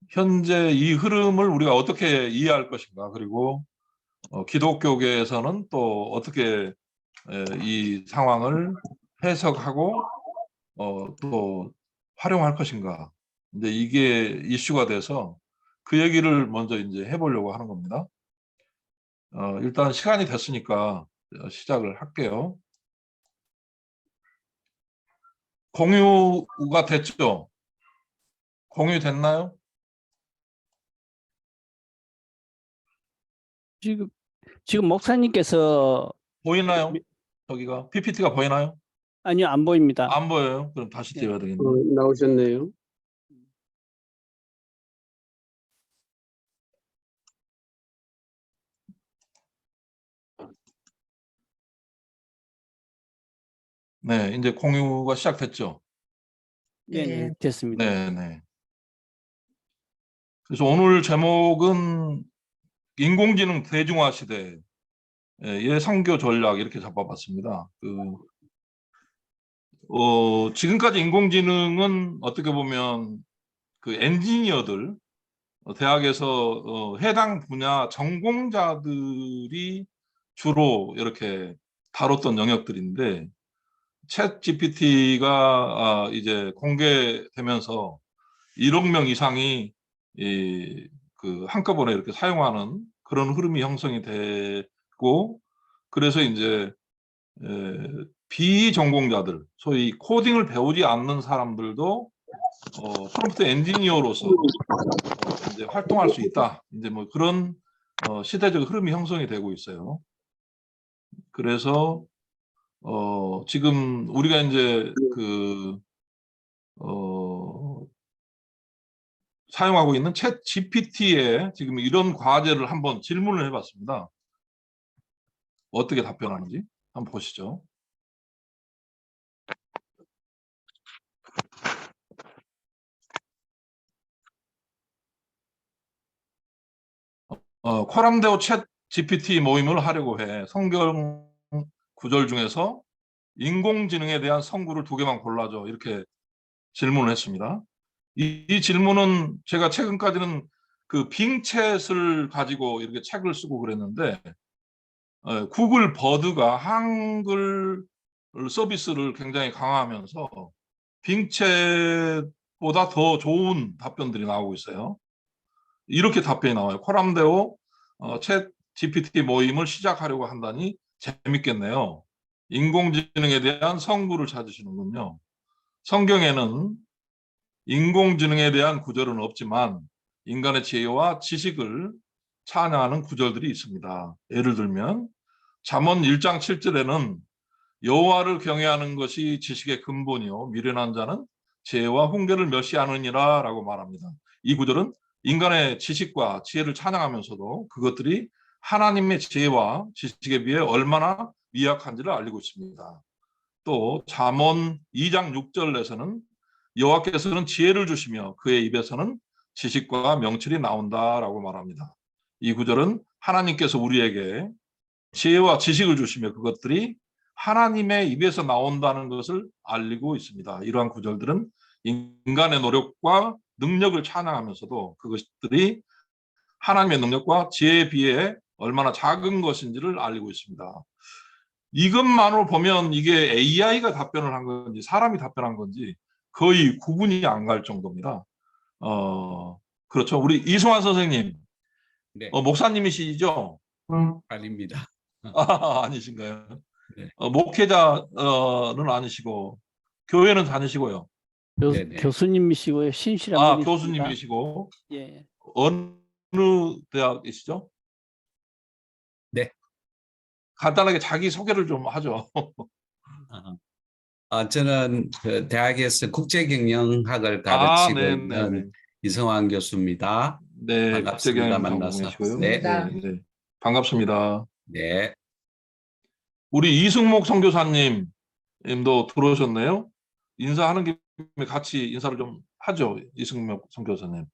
현재 이 흐름을 우리가 어떻게 이해할 것인가, 그리고 기독교계에서는 또 어떻게 이 상황을 해석하고 또 활용할 것인가. 이제 이게 이슈가 돼서 그 얘기를 먼저 이제 해보려고 하는 겁니다. 일단 시간이 됐으니까 시작을 할게요. 공유가 됐죠? 공유됐나요? 지금 목사님께서 보이나요? 저기가 PPT가 보이나요? 아니요, 안 보입니다. 안 보여요? 그럼 다시 네. 띄워야 되겠네요. 나오셨네요. 네, 이제 공유가 시작됐죠? 네, 네, 됐습니다. 네, 네. 그래서 오늘 제목은 인공지능 대중화 시대의 선교 전략 이렇게 잡아봤습니다. 지금까지 인공지능은 어떻게 보면 그 엔지니어들, 대학에서 해당 분야 전공자들이 주로 이렇게 다뤘던 영역들인데, 챗 GPT가 이제 공개되면서 1억 명 이상이 한꺼번에 이렇게 사용하는 그런 흐름이 형성이 되고, 그래서 이제 비전공자들, 소위 코딩을 배우지 않는 사람들도 프롬프트 엔지니어로서 이제 활동할 수 있다. 이제 뭐 그런 시대적 흐름이 형성이 되고 있어요. 그래서 지금 우리가 이제 사용하고 있는 챗 GPT에 지금 이런 과제를 한번 질문을 해봤습니다. 어떻게 답변하는지 한번 보시죠. 코람데오 챗 GPT 모임을 하려고 해. 성경 구절 중에서 인공지능에 대한 성구를 2개만 골라줘. 이렇게 질문을 했습니다. 이 질문은 제가 최근까지는 그 빙챗을 가지고 이렇게 책을 쓰고 그랬는데, 구글 버드가 한글 서비스를 굉장히 강화하면서 빙챗보다 더 좋은 답변들이 나오고 있어요. 이렇게 답변이 나와요. 코람데오 챗 GPT 모임을 시작하려고 한다니 재밌겠네요. 인공지능에 대한 성구를 찾으시는군요. 성경에는 인공지능에 대한 구절은 없지만 인간의 지혜와 지식을 찬양하는 구절들이 있습니다. 예를 들면 잠언 1장 7절에는 여호와를 경외하는 것이 지식의 근본이요 미련한 자는 지혜와 훈계를 멸시하느니라 라고 말합니다. 이 구절은 인간의 지식과 지혜를 찬양하면서도 그것들이 하나님의 지혜와 지식에 비해 얼마나 미약한지를 알리고 있습니다. 또 잠언 2장 6절에서는 여호와께서는 지혜를 주시며 그의 입에서는 지식과 명철이 나온다라고 말합니다. 이 구절은 하나님께서 우리에게 지혜와 지식을 주시며 그것들이 하나님의 입에서 나온다는 것을 알리고 있습니다. 이러한 구절들은 인간의 노력과 능력을 찬양하면서도 그것들이 하나님의 능력과 지혜에 비해 얼마나 작은 것인지를 알리고 있습니다. 이것만으로 보면 이게 AI가 답변을 한 건지 사람이 답변한 건지 거의 구분이 안 갈 정도입니다. 그렇죠. 우리 이승환 선생님, 네. 목사님이시죠? 아닙니다. 아니신가요? 네. 목회자는 아니시고 교회는 다니시고요. 교수님이시고요. 신실한 분이십니다. 교수님이시고 예. 어느 대학이시죠? 네. 간단하게 자기 소개를 좀 하죠. 저는 그 대학에서 국제경영학을 가르치고 네네네. 있는 이성환 교수입니다. 네, 반갑습니다. 만나서. 네. 네. 반갑습니다. 네. 우리 이승목 선교사님도 들어오셨네요. 인사하는 김에 같이 인사를 좀 하죠. 이승목 선교사님.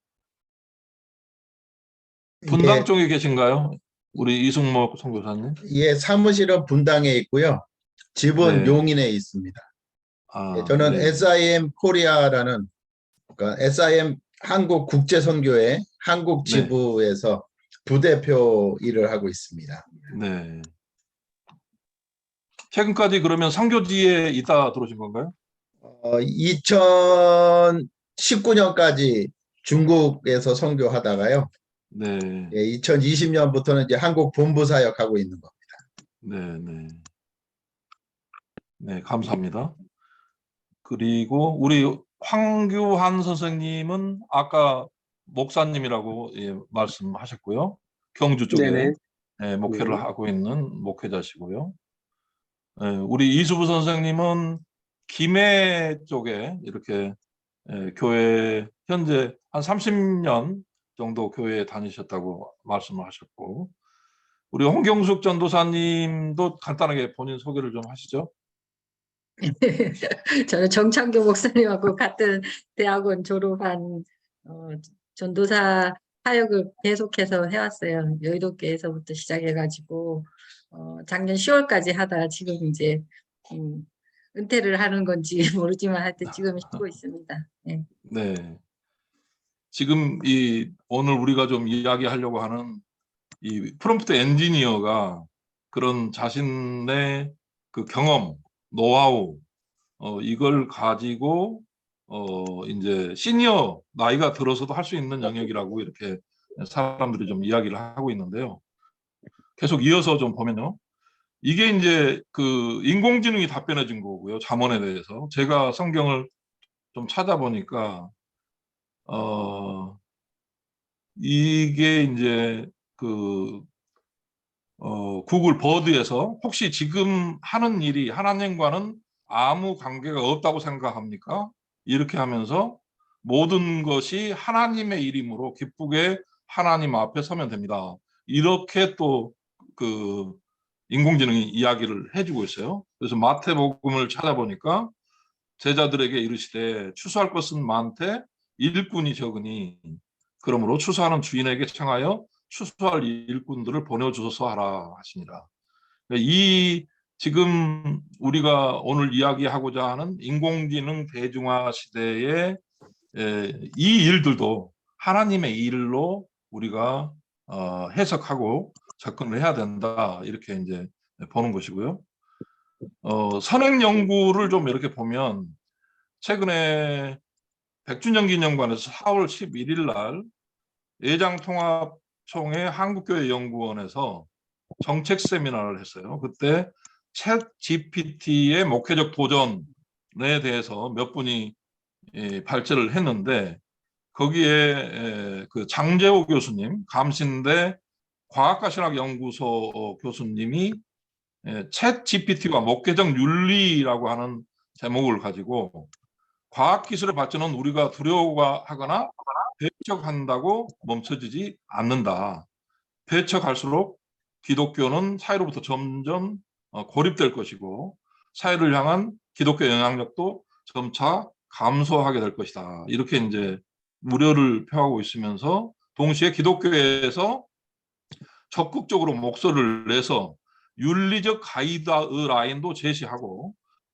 분당 쪽에 계신가요? 우리 이승목 선교사님? 예, 사무실은 분당에 있고요. 집은 네. 용인에 있습니다. 저는 네. SIM 코리아라는, 그러니까 SIM 한국국제선교회 한국 네. 지부에서 부대표 일을 하고 있습니다. 네. 최근까지 그러면 선교지에 있다 들어오신 건가요? 2019년까지 중국에서 선교하다가요. 네. 예, 2020년부터는 이제 한국 본부 사역하고 있는 겁니다. 네, 네. 네, 감사합니다. 그리고 우리 황교안 선생님은 아까 목사님이라고 예, 말씀하셨고요. 경주 쪽에 네네. 예, 목회를 네. 하고 있는 목회자시고요. 예, 우리 이수부 선생님은 김해 쪽에 이렇게 예, 교회 현재 한 30년 정도 교회에 다니셨다고 말씀을 하셨고, 우리 홍경숙 전도사님도 간단하게 본인 소개를 좀 하시죠. 저는 정창교 목사님하고 같은 대학원 졸업한 전도사 사역을 계속해서 해왔어요. 여의도교에서부터 시작해가지고 작년 10월까지 하다가 지금 이제 은퇴를 하는 건지 모르지만 하여튼 지금 쉬고 있습니다. 네. 네. 지금 오늘 우리가 좀 이야기하려고 하는 이 프롬프트 엔지니어가 그런 자신의 그 경험, 노하우, 이걸 가지고 이제 시니어 나이가 들어서도 할 수 있는 영역이라고 이렇게 사람들이 좀 이야기를 하고 있는데요. 계속 이어서 좀 보면요. 이게 이제 그 인공지능이 답변해 준 거고요. 잠언에 대해서. 제가 성경을 좀 찾아보니까 이게 이제 그 구글 버드에서 혹시 지금 하는 일이 하나님과는 아무 관계가 없다고 생각합니까? 이렇게 하면서 모든 것이 하나님의 일이므로 기쁘게 하나님 앞에 서면 됩니다. 이렇게 또 그 인공지능이 이야기를 해주고 있어요. 그래서 마태복음을 찾아보니까 제자들에게 이르시되 추수할 것은 많되 일꾼이 적으니 그러므로 추수하는 주인에게 청하여 추수할 일꾼들을 보내주소서 하라 하시니라. 이 지금 우리가 오늘 이야기하고자 하는 인공지능 대중화 시대에 이 일들도 하나님의 일로 우리가 해석하고 접근을 해야 된다 이렇게 이제 보는 것이고요. 선행 연구를 좀 이렇게 보면 최근에 백주년기념관에서 4월 11일 날 예장통합총회 한국교회연구원에서 정책 세미나를 했어요. 그때 챗 GPT의 목회적 도전에 대해서 몇 분이 발제를 했는데 거기에 그 장재호 교수님, 감신대 과학과신학연구소 교수님이 챗 GPT와 목회적 윤리라고 하는 제목을 가지고 과학기술의 발전은 우리가 두려워하거나 배척한다고 멈춰지지 않는다. 배척할수록 기독교는 사회로부터 점점 고립될 것이고 사회를 향한 기독교 영향력도 점차 감소하게 될 것이다. 이렇게 이제 우려를 표하고 있으면서 동시에 기독교에서 적극적으로 목소리를 내서 윤리적 가이드라인도 제시하고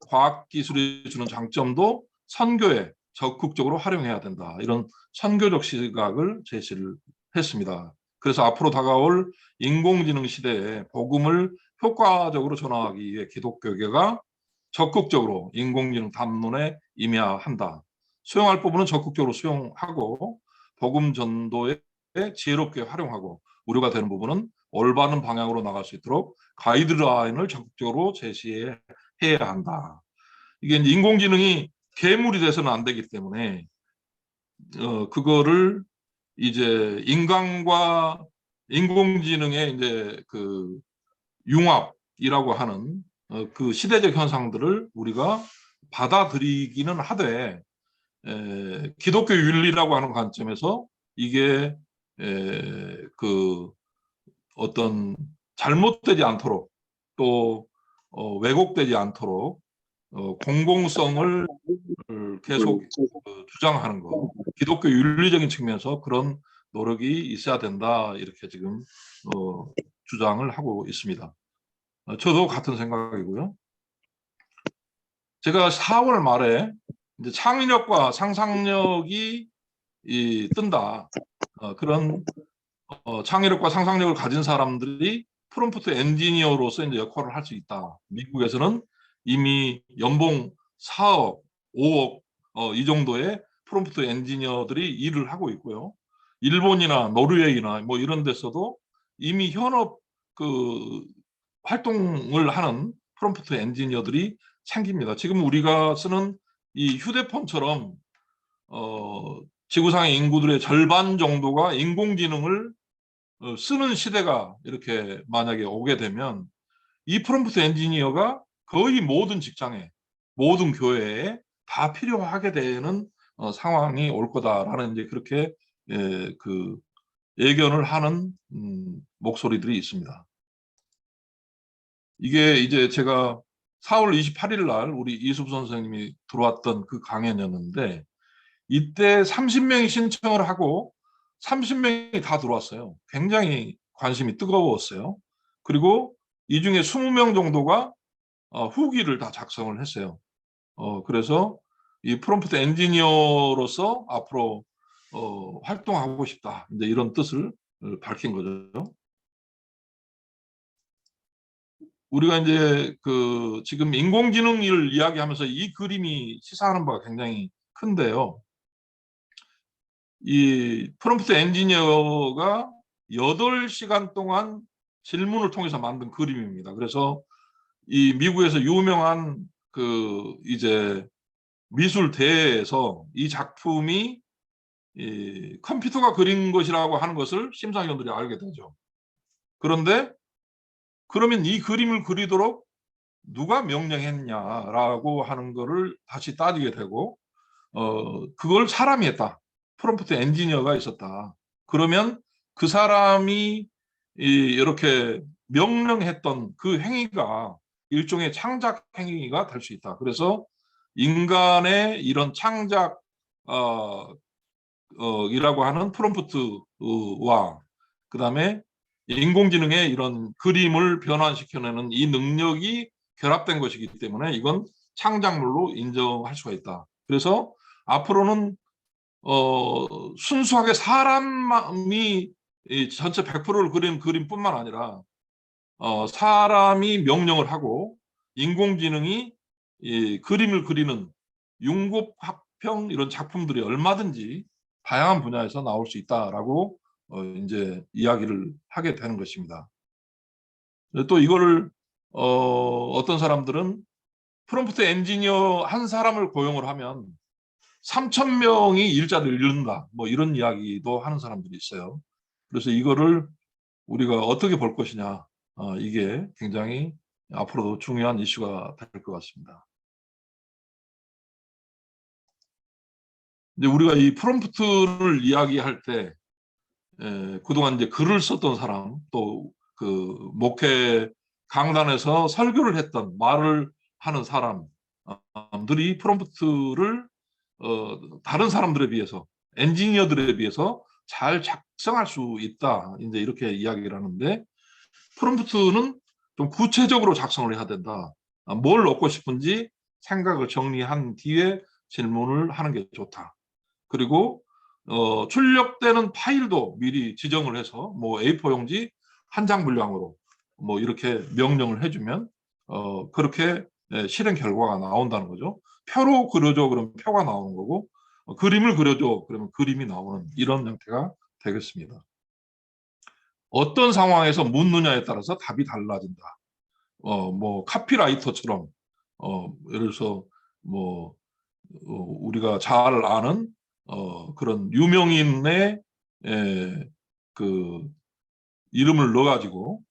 과학기술이 주는 장점도 선교에 적극적으로 활용해야 된다. 이런 선교적 시각을 제시를 했습니다. 그래서 앞으로 다가올 인공지능 시대에 복음을 효과적으로 전하기 위해 기독교계가 적극적으로 인공지능 담론에 임해야 한다. 수용할 부분은 적극적으로 수용하고 복음 전도에 지혜롭게 활용하고 우려가 되는 부분은 올바른 방향으로 나갈 수 있도록 가이드라인을 적극적으로 제시해야 한다. 이게 이제 인공지능이 괴물이 돼서는 안 되기 때문에 그거를 이제 인간과 인공지능의 이제 그 융합이라고 하는 그 시대적 현상들을 우리가 받아들이기는 하되 기독교 윤리라고 하는 관점에서 이게 그 어떤 잘못되지 않도록 또 왜곡되지 않도록 공공성을 계속 주장하는 거, 기독교 윤리적인 측면에서 그런 노력이 있어야 된다 이렇게 지금 주장을 하고 있습니다. 저도 같은 생각이고요. 제가 4월 말에 이제 창의력과 상상력이 뜬다. 그런 창의력과 상상력을 가진 사람들이 프롬프트 엔지니어로서 이제 역할을 할 수 있다. 미국에서는 이미 연봉 4억, 5억 이 정도의 프롬프트 엔지니어들이 일을 하고 있고요. 일본이나 노르웨이나 뭐 이런 데서도 이미 현업 그 활동을 하는 프롬프트 엔지니어들이 생깁니다. 지금 우리가 쓰는 이 휴대폰처럼 지구상의 인구들의 절반 정도가 인공지능을 쓰는 시대가 이렇게 만약에 오게 되면 이 프롬프트 엔지니어가 거의 모든 직장에, 모든 교회에 다 필요하게 되는 상황이 올 거다라는 이제 그렇게 그 예견을 하는 목소리들이 있습니다. 이게 이제 제가 4월 28일 날 우리 이수부 선생님이 들어왔던 그 강연이었는데 이때 30명이 신청을 하고 30명이 다 들어왔어요. 굉장히 관심이 뜨거웠어요. 그리고 이 중에 20명 정도가 후기를 다 작성을 했어요. 그래서 이 프롬프트 엔지니어로서 앞으로 활동하고 싶다. 이제 이런 뜻을 밝힌 거죠. 우리가 이제 그 지금 인공지능을 이야기하면서 이 그림이 시사하는 바가 굉장히 큰데요. 이 프롬프트 엔지니어가 8시간 동안 질문을 통해서 만든 그림입니다. 그래서 이 미국에서 유명한 그 이제 미술 대회에서 이 작품이 이 컴퓨터가 그린 것이라고 하는 것을 심사위원들이 알게 되죠. 그런데 그러면 이 그림을 그리도록 누가 명령했냐라고 하는 거를 다시 따지게 되고 그걸 사람이 했다. 프롬프트 엔지니어가 있었다. 그러면 그 사람이 이렇게 명령했던 그 행위가 일종의 창작 행위가 될 수 있다. 그래서 인간의 이런 창작 이라고 하는 프롬프트와 그다음에 인공지능의 이런 그림을 변환시켜내는 이 능력이 결합된 것이기 때문에 이건 창작물로 인정할 수가 있다. 그래서 앞으로는 순수하게 사람이 전체 100%를 그린 그림뿐만 아니라 사람이 명령을 하고 인공지능이 이 그림을 그리는 융곡합평 이런 작품들이 얼마든지 다양한 분야에서 나올 수 있다라고 이제 이야기를 하게 되는 것입니다. 또 이거를 어떤 사람들은 프롬프트 엔지니어 한 사람을 고용을 하면 3,000명이 일자리를 잃는다. 뭐 이런 이야기도 하는 사람들이 있어요. 그래서 이거를 우리가 어떻게 볼 것이냐. 이게 굉장히 앞으로도 중요한 이슈가 될 것 같습니다. 이제 우리가 이 프롬프트를 이야기할 때 그동안 이제 글을 썼던 사람 또 그 목회 강단에서 설교를 했던 말을 하는 사람들이 프롬프트를 다른 사람들에 비해서 엔지니어들에 비해서 잘 작성할 수 있다. 이제 이렇게 이야기를 하는데 프롬프트는 좀 구체적으로 작성을 해야 된다. 뭘 얻고 싶은지 생각을 정리한 뒤에 질문을 하는 게 좋다. 그리고 출력되는 파일도 미리 지정을 해서 뭐 A4 용지 한 장 분량으로 뭐 이렇게 명령을 해주면 그렇게 실행 결과가 나온다는 거죠. 표로 그려줘 그러면 표가 나오는 거고 그림을 그려줘 그러면 그림이 나오는 이런 형태가 되겠습니다. 어떤 상황에서 묻느냐에 따라서 답이 달라진다. 뭐 카피라이터처럼 예를 들어서 뭐 우리가 잘 아는 그런 유명인의 그 이름을 넣어가지고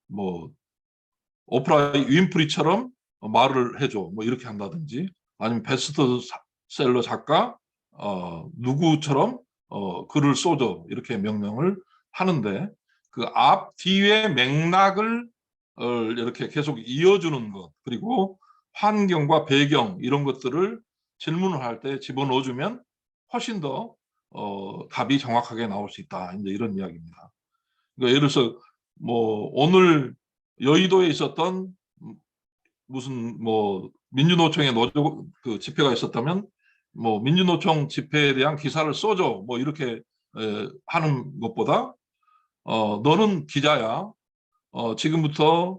뭐 오프라 윈프리처럼 말을 해줘 뭐 이렇게 한다든지 아니면 베스트셀러 작가 누구처럼 글을 써줘 이렇게 명령을 하는데 그 앞 뒤의 맥락을 이렇게 계속 이어주는 것 그리고 환경과 배경 이런 것들을 질문을 할 때 집어넣어주면 훨씬 더 답이 정확하게 나올 수 있다. 이제 이런 이야기입니다. 그러니까 예를 들어서 뭐 오늘 여의도에 있었던 무슨 뭐 민주노총의 노조 그 집회가 있었다면 뭐 민주노총 집회에 대한 기사를 써줘 뭐 이렇게 하는 것보다 너는 기자야. 지금부터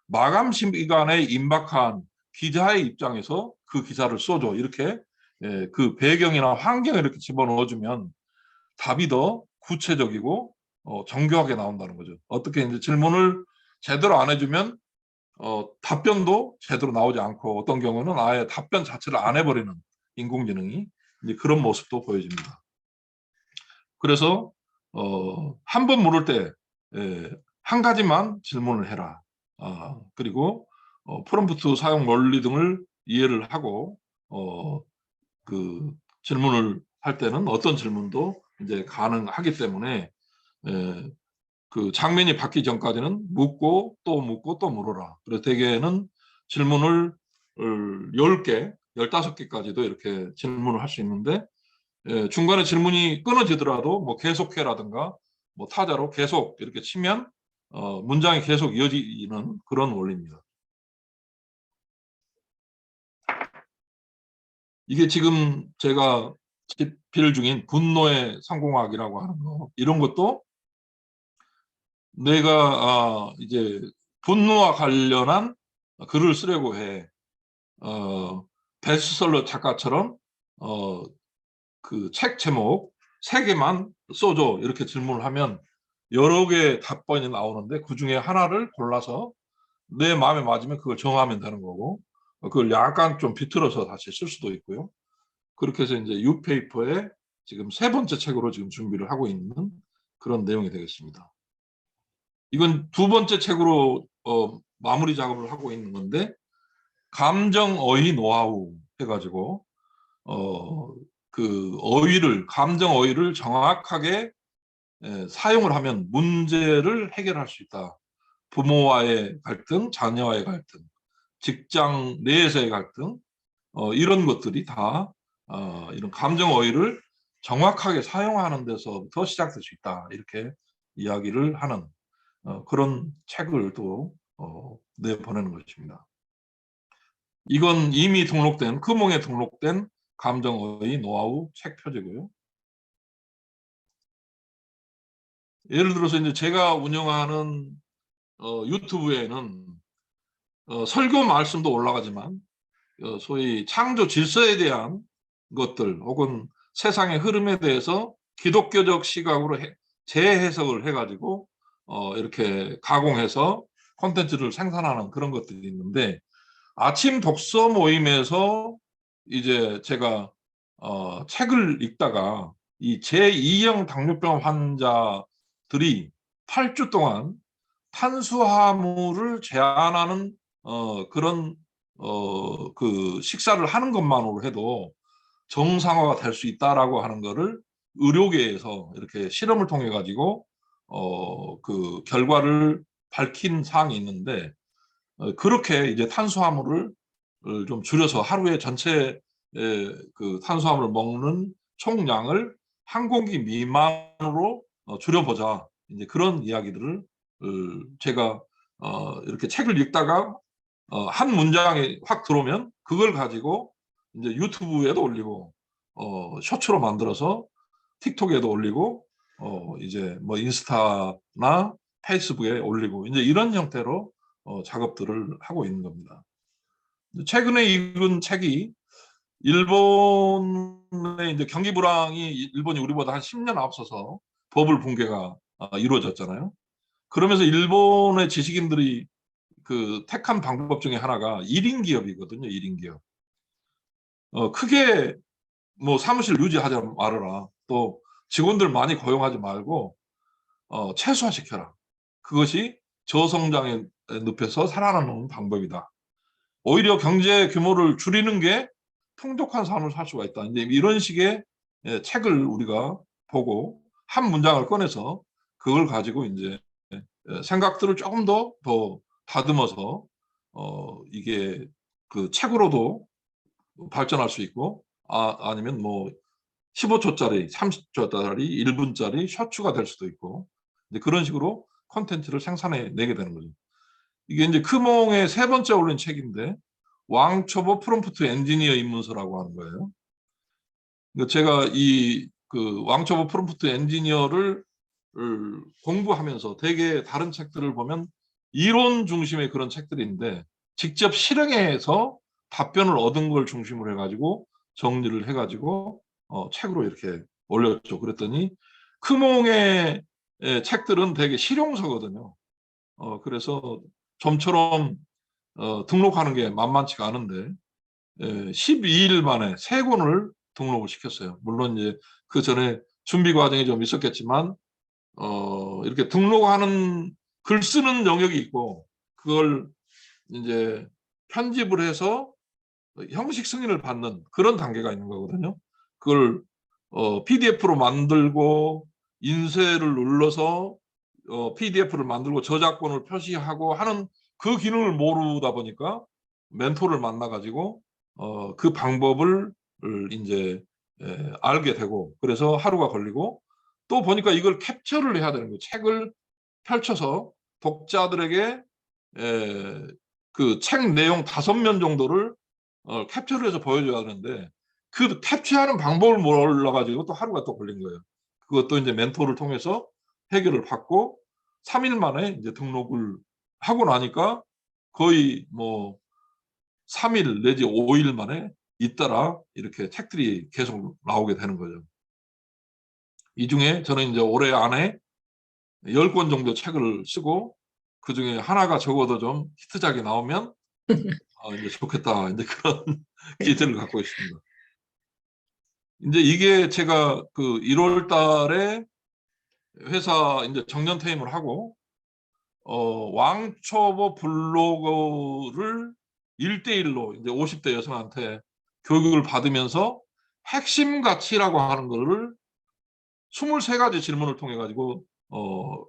마감 시간에 임박한 기자의 입장에서 그 기사를 써줘. 이렇게 그 배경이나 환경을 이렇게 집어넣어주면 답이 더 구체적이고 정교하게 나온다는 거죠. 어떻게 이제 질문을 제대로 안 해주면 답변도 제대로 나오지 않고 어떤 경우는 아예 답변 자체를 안 해버리는 인공지능이 이제 그런 모습도 보여집니다. 그래서 한 번 물을 때 한 가지만 질문을 해라. 그리고 프롬프트 사용 원리 등을 이해를 하고 그 질문을 할 때는 어떤 질문도 이제 가능하기 때문에 그 장면이 바뀌기 전까지는 묻고 또 묻고 또 물어라. 그래서 대개는 질문을 10개, 15개까지도 이렇게 질문을 할 수 있는데 중간에 질문이 끊어지더라도 뭐 계속해라든가 뭐 타자로 계속 이렇게 치면 문장이 계속 이어지는 그런 원리입니다. 이게 지금 제가 집필 중인 분노의 상공학이라고 하는 거, 이런 것도 내가 이제 분노와 관련한 글을 쓰려고 해. 베스트셀러 작가처럼 그 책 제목 3개만 써줘 이렇게 질문을 하면 여러 개의 답변이 나오는데 그 중에 하나를 골라서 내 마음에 맞으면 그걸 정하면 되는 거고, 그걸 약간 좀 비틀어서 다시 쓸 수도 있고요. 그렇게 해서 이제 유페이퍼의 지금 3번째 책으로 지금 준비를 하고 있는 그런 내용이 되겠습니다. 이건 2번째 책으로 마무리 작업을 하고 있는 건데, 감정 어휘 노하우 해가지고 그 어휘를, 감정 어휘를 정확하게 사용을 하면 문제를 해결할 수 있다. 부모와의 갈등, 자녀와의 갈등, 직장 내에서의 갈등, 이런 것들이 다 이런 감정 어휘를 정확하게 사용하는 데서부터 시작될 수 있다. 이렇게 이야기를 하는 그런 책을 또 내보내는 것입니다. 이건 이미 등록된, 크몽에 등록된 감정어휘 노하우 책 표지고요. 예를 들어서 이제 제가 운영하는 유튜브에는 설교 말씀도 올라가지만 소위 창조 질서에 대한 것들 혹은 세상의 흐름에 대해서 기독교적 시각으로 재해석을 해가지고 이렇게 가공해서 콘텐츠를 생산하는 그런 것들이 있는데, 아침 독서 모임에서 이제 제가 책을 읽다가 이 제2형 당뇨병 환자들이 8주 동안 탄수화물을 제한하는 그런 그 식사를 하는 것만으로 해도 정상화가 될 수 있다라고 하는 거를 의료계에서 이렇게 실험을 통해 가지고 그 결과를 밝힌 사항이 있는데, 그렇게 이제 탄수화물을 좀 줄여서 하루에 전체 그 탄수화물을 먹는 총량을 한 공기 미만으로 줄여보자. 이제 그런 이야기들을 제가 이렇게 책을 읽다가 한 문장에 확 들어오면 그걸 가지고 이제 유튜브에도 올리고 쇼츠로 만들어서 틱톡에도 올리고 이제 뭐 인스타나 페이스북에 올리고 이제 이런 형태로 작업들을 하고 있는 겁니다. 최근에 읽은 책이 일본의 이제 경기 불황이 일본이 우리보다 한 10년 앞서서 버블 붕괴가 이루어졌잖아요. 그러면서 일본의 지식인들이 그 택한 방법 중에 하나가 1인 기업이거든요. 1인 기업. 크게 뭐 사무실 유지하지 말아라. 또 직원들 많이 고용하지 말고 최소화시켜라. 그것이 저성장의 늪에서 살아남는 방법이다. 오히려 경제 규모를 줄이는 게 풍족한 삶을 살 수가 있다. 이제 이런 식의 책을 우리가 보고 한 문장을 꺼내서 그걸 가지고 이제 생각들을 조금 더 다듬어서 이게 그 책으로도 발전할 수 있고 아니면 뭐 15초짜리, 30초짜리, 1분짜리 쇼츠가 될 수도 있고 이제 그런 식으로 콘텐츠를 생산해 내게 되는 거죠. 이게 이제 크몽의 3번째 올린 책인데 왕초보 프롬프트 엔지니어 입문서라고 하는 거예요. 그러니까 제가 이 그 왕초보 프롬프트 엔지니어를 공부하면서 되게 다른 책들을 보면 이론 중심의 그런 책들인데 직접 실행해서 답변을 얻은 걸 중심으로 해가지고 정리를 해가지고 책으로 이렇게 올렸죠. 그랬더니 크몽의 책들은 되게 실용서거든요. 그래서 좀처럼 등록하는 게 만만치가 않은데 12일 만에 3권을 등록을 시켰어요. 물론 이제 그 전에 준비 과정이 좀 있었겠지만 이렇게 등록하는 글 쓰는 영역이 있고 그걸 이제 편집을 해서 형식 승인을 받는 그런 단계가 있는 거거든요. 그걸 PDF로 만들고 인쇄를 눌러서 PDF를 만들고 저작권을 표시하고 하는 그 기능을 모르다 보니까 멘토를 만나가지고 그 방법을 이제 알게 되고 그래서 하루가 걸리고 또 보니까 이걸 캡처를 해야 되는 거예요. 책을 펼쳐서 독자들에게 그 책 내용 5면 정도를 캡처를 해서 보여줘야 하는데 그 캡처하는 방법을 몰라가지고 또 하루가 또 걸린 거예요. 그것도 이제 멘토를 통해서 해결을 받고 3일 만에 이제 등록을 하고 나니까 거의 뭐 3일 내지 5일 만에 잇따라 이렇게 책들이 계속 나오게 되는 거죠. 이 중에 저는 이제 올해 안에 10권 정도 책을 쓰고 그 중에 하나가 적어도 좀 히트작이 나오면 이제 좋겠다. 이제 그런 기대를 갖고 있습니다. 이제 이게 제가 그 1월 달에 회사 이제 정년 퇴임을 하고 왕초보 블로거를 1대1로 이제 50대 여성한테 교육을 받으면서 핵심 가치라고 하는 거를 23가지 질문을 통해 가지고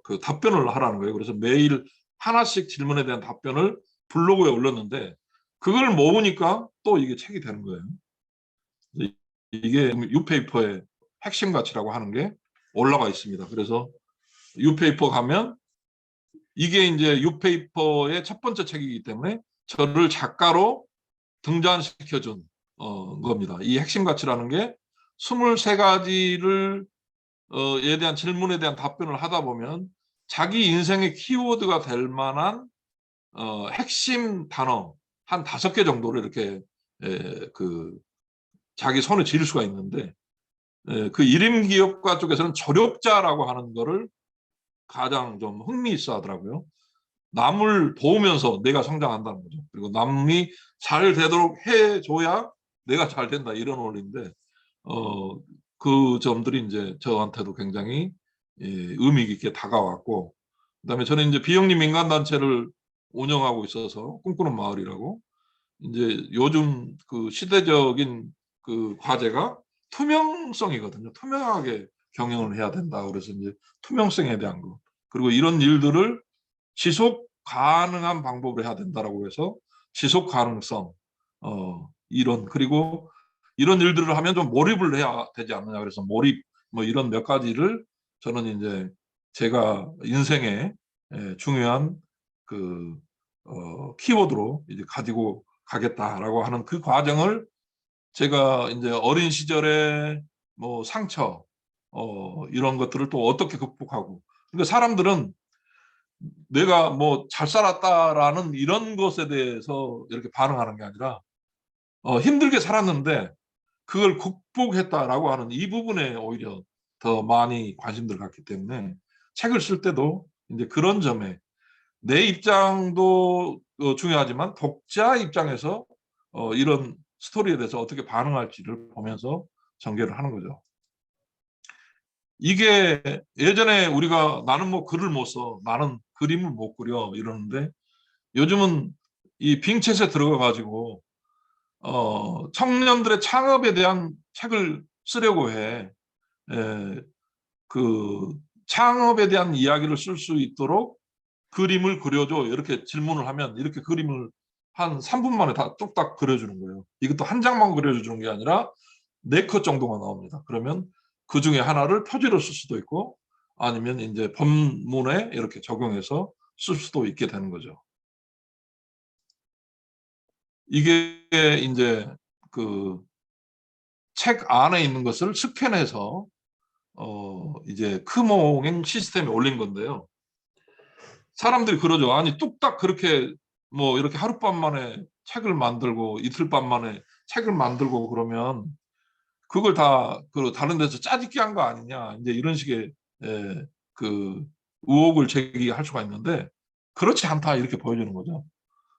그 답변을 하라는 거예요. 그래서 매일 하나씩 질문에 대한 답변을 블로그에 올렸는데 그걸 모으니까 또 이게 책이 되는 거예요. 이게 유페이퍼의 핵심 가치라고 하는 게 올라가 있습니다. 그래서 유페이퍼 가면 이게 이제 유페이퍼의 첫 번째 책이기 때문에 저를 작가로 등장시켜준 겁니다. 이 핵심 가치라는 게 23가지를 에 대한 질문에 대한 답변을 하다 보면 자기 인생의 키워드가 될 만한 핵심 단어 한 5개 정도를 이렇게 그 자기 손에 쥘 수가 있는데 그 일임기업가 쪽에서는 조력자라고 하는 거를 가장 좀 흥미있어 하더라고요. 남을 도우면서 내가 성장한다는 거죠. 그리고 남이 잘 되도록 해줘야 내가 잘 된다 이런 원리인데 그 점들이 이제 저한테도 굉장히 의미 깊게 다가왔고 그다음에 저는 이제 비영리 민간단체를 운영하고 있어서 꿈꾸는 마을이라고 이제 요즘 그 시대적인 그 과제가 투명성이거든요. 투명하게 경영을 해야 된다. 그래서 이제 투명성에 대한 거 그리고 이런 일들을 지속 가능한 방법으로 해야 된다라고 해서 지속 가능성 이런 그리고 이런 일들을 하면 좀 몰입을 해야 되지 않느냐 그래서 몰입 뭐 이런 몇 가지를 저는 이제 제가 인생에 중요한 그 키워드로 이제 가지고 가겠다라고 하는 그 과정을 제가 이제 어린 시절에 뭐 상처 이런 것들을 또 어떻게 극복하고 그러니까 사람들은 내가 뭐 잘 살았다라는 이런 것에 대해서 이렇게 반응하는 게 아니라 힘들게 살았는데 그걸 극복했다라고 하는 이 부분에 오히려 더 많이 관심들을 갖기 때문에 책을 쓸 때도 이제 그런 점에 내 입장도 중요하지만 독자 입장에서 이런 스토리에 대해서 어떻게 반응할지를 보면서 전개를 하는 거죠. 이게 예전에 우리가 나는 뭐 글을 못 써, 나는 그림을 못 그려 이러는데 요즘은 이 빙챗에 들어가 가지고 청년들의 창업에 대한 책을 쓰려고 해. 그 창업에 대한 이야기를 쓸 수 있도록 그림을 그려줘 이렇게 질문을 하면 이렇게 그림을 한 3분 만에 다 뚝딱 그려주는 거예요. 이것도 한 장만 그려주는 게 아니라 4컷 정도가 나옵니다. 그러면 그 중에 하나를 표지로 쓸 수도 있고 아니면 이제 본문에 이렇게 적용해서 쓸 수도 있게 되는 거죠. 이게 이제 그 책 안에 있는 것을 스캔해서 이제 크몽행 시스템에 올린 건데요. 사람들이 그러죠. 아니 뚝딱 그렇게 뭐 이렇게 하룻밤 만에 책을 만들고 이틀밤 만에 책을 만들고 그러면 그걸 다 그 다른 데서 짜집기 한 거 아니냐, 이제 이런 식의 그 의혹을 제기할 수가 있는데, 그렇지 않다 이렇게 보여주는 거죠.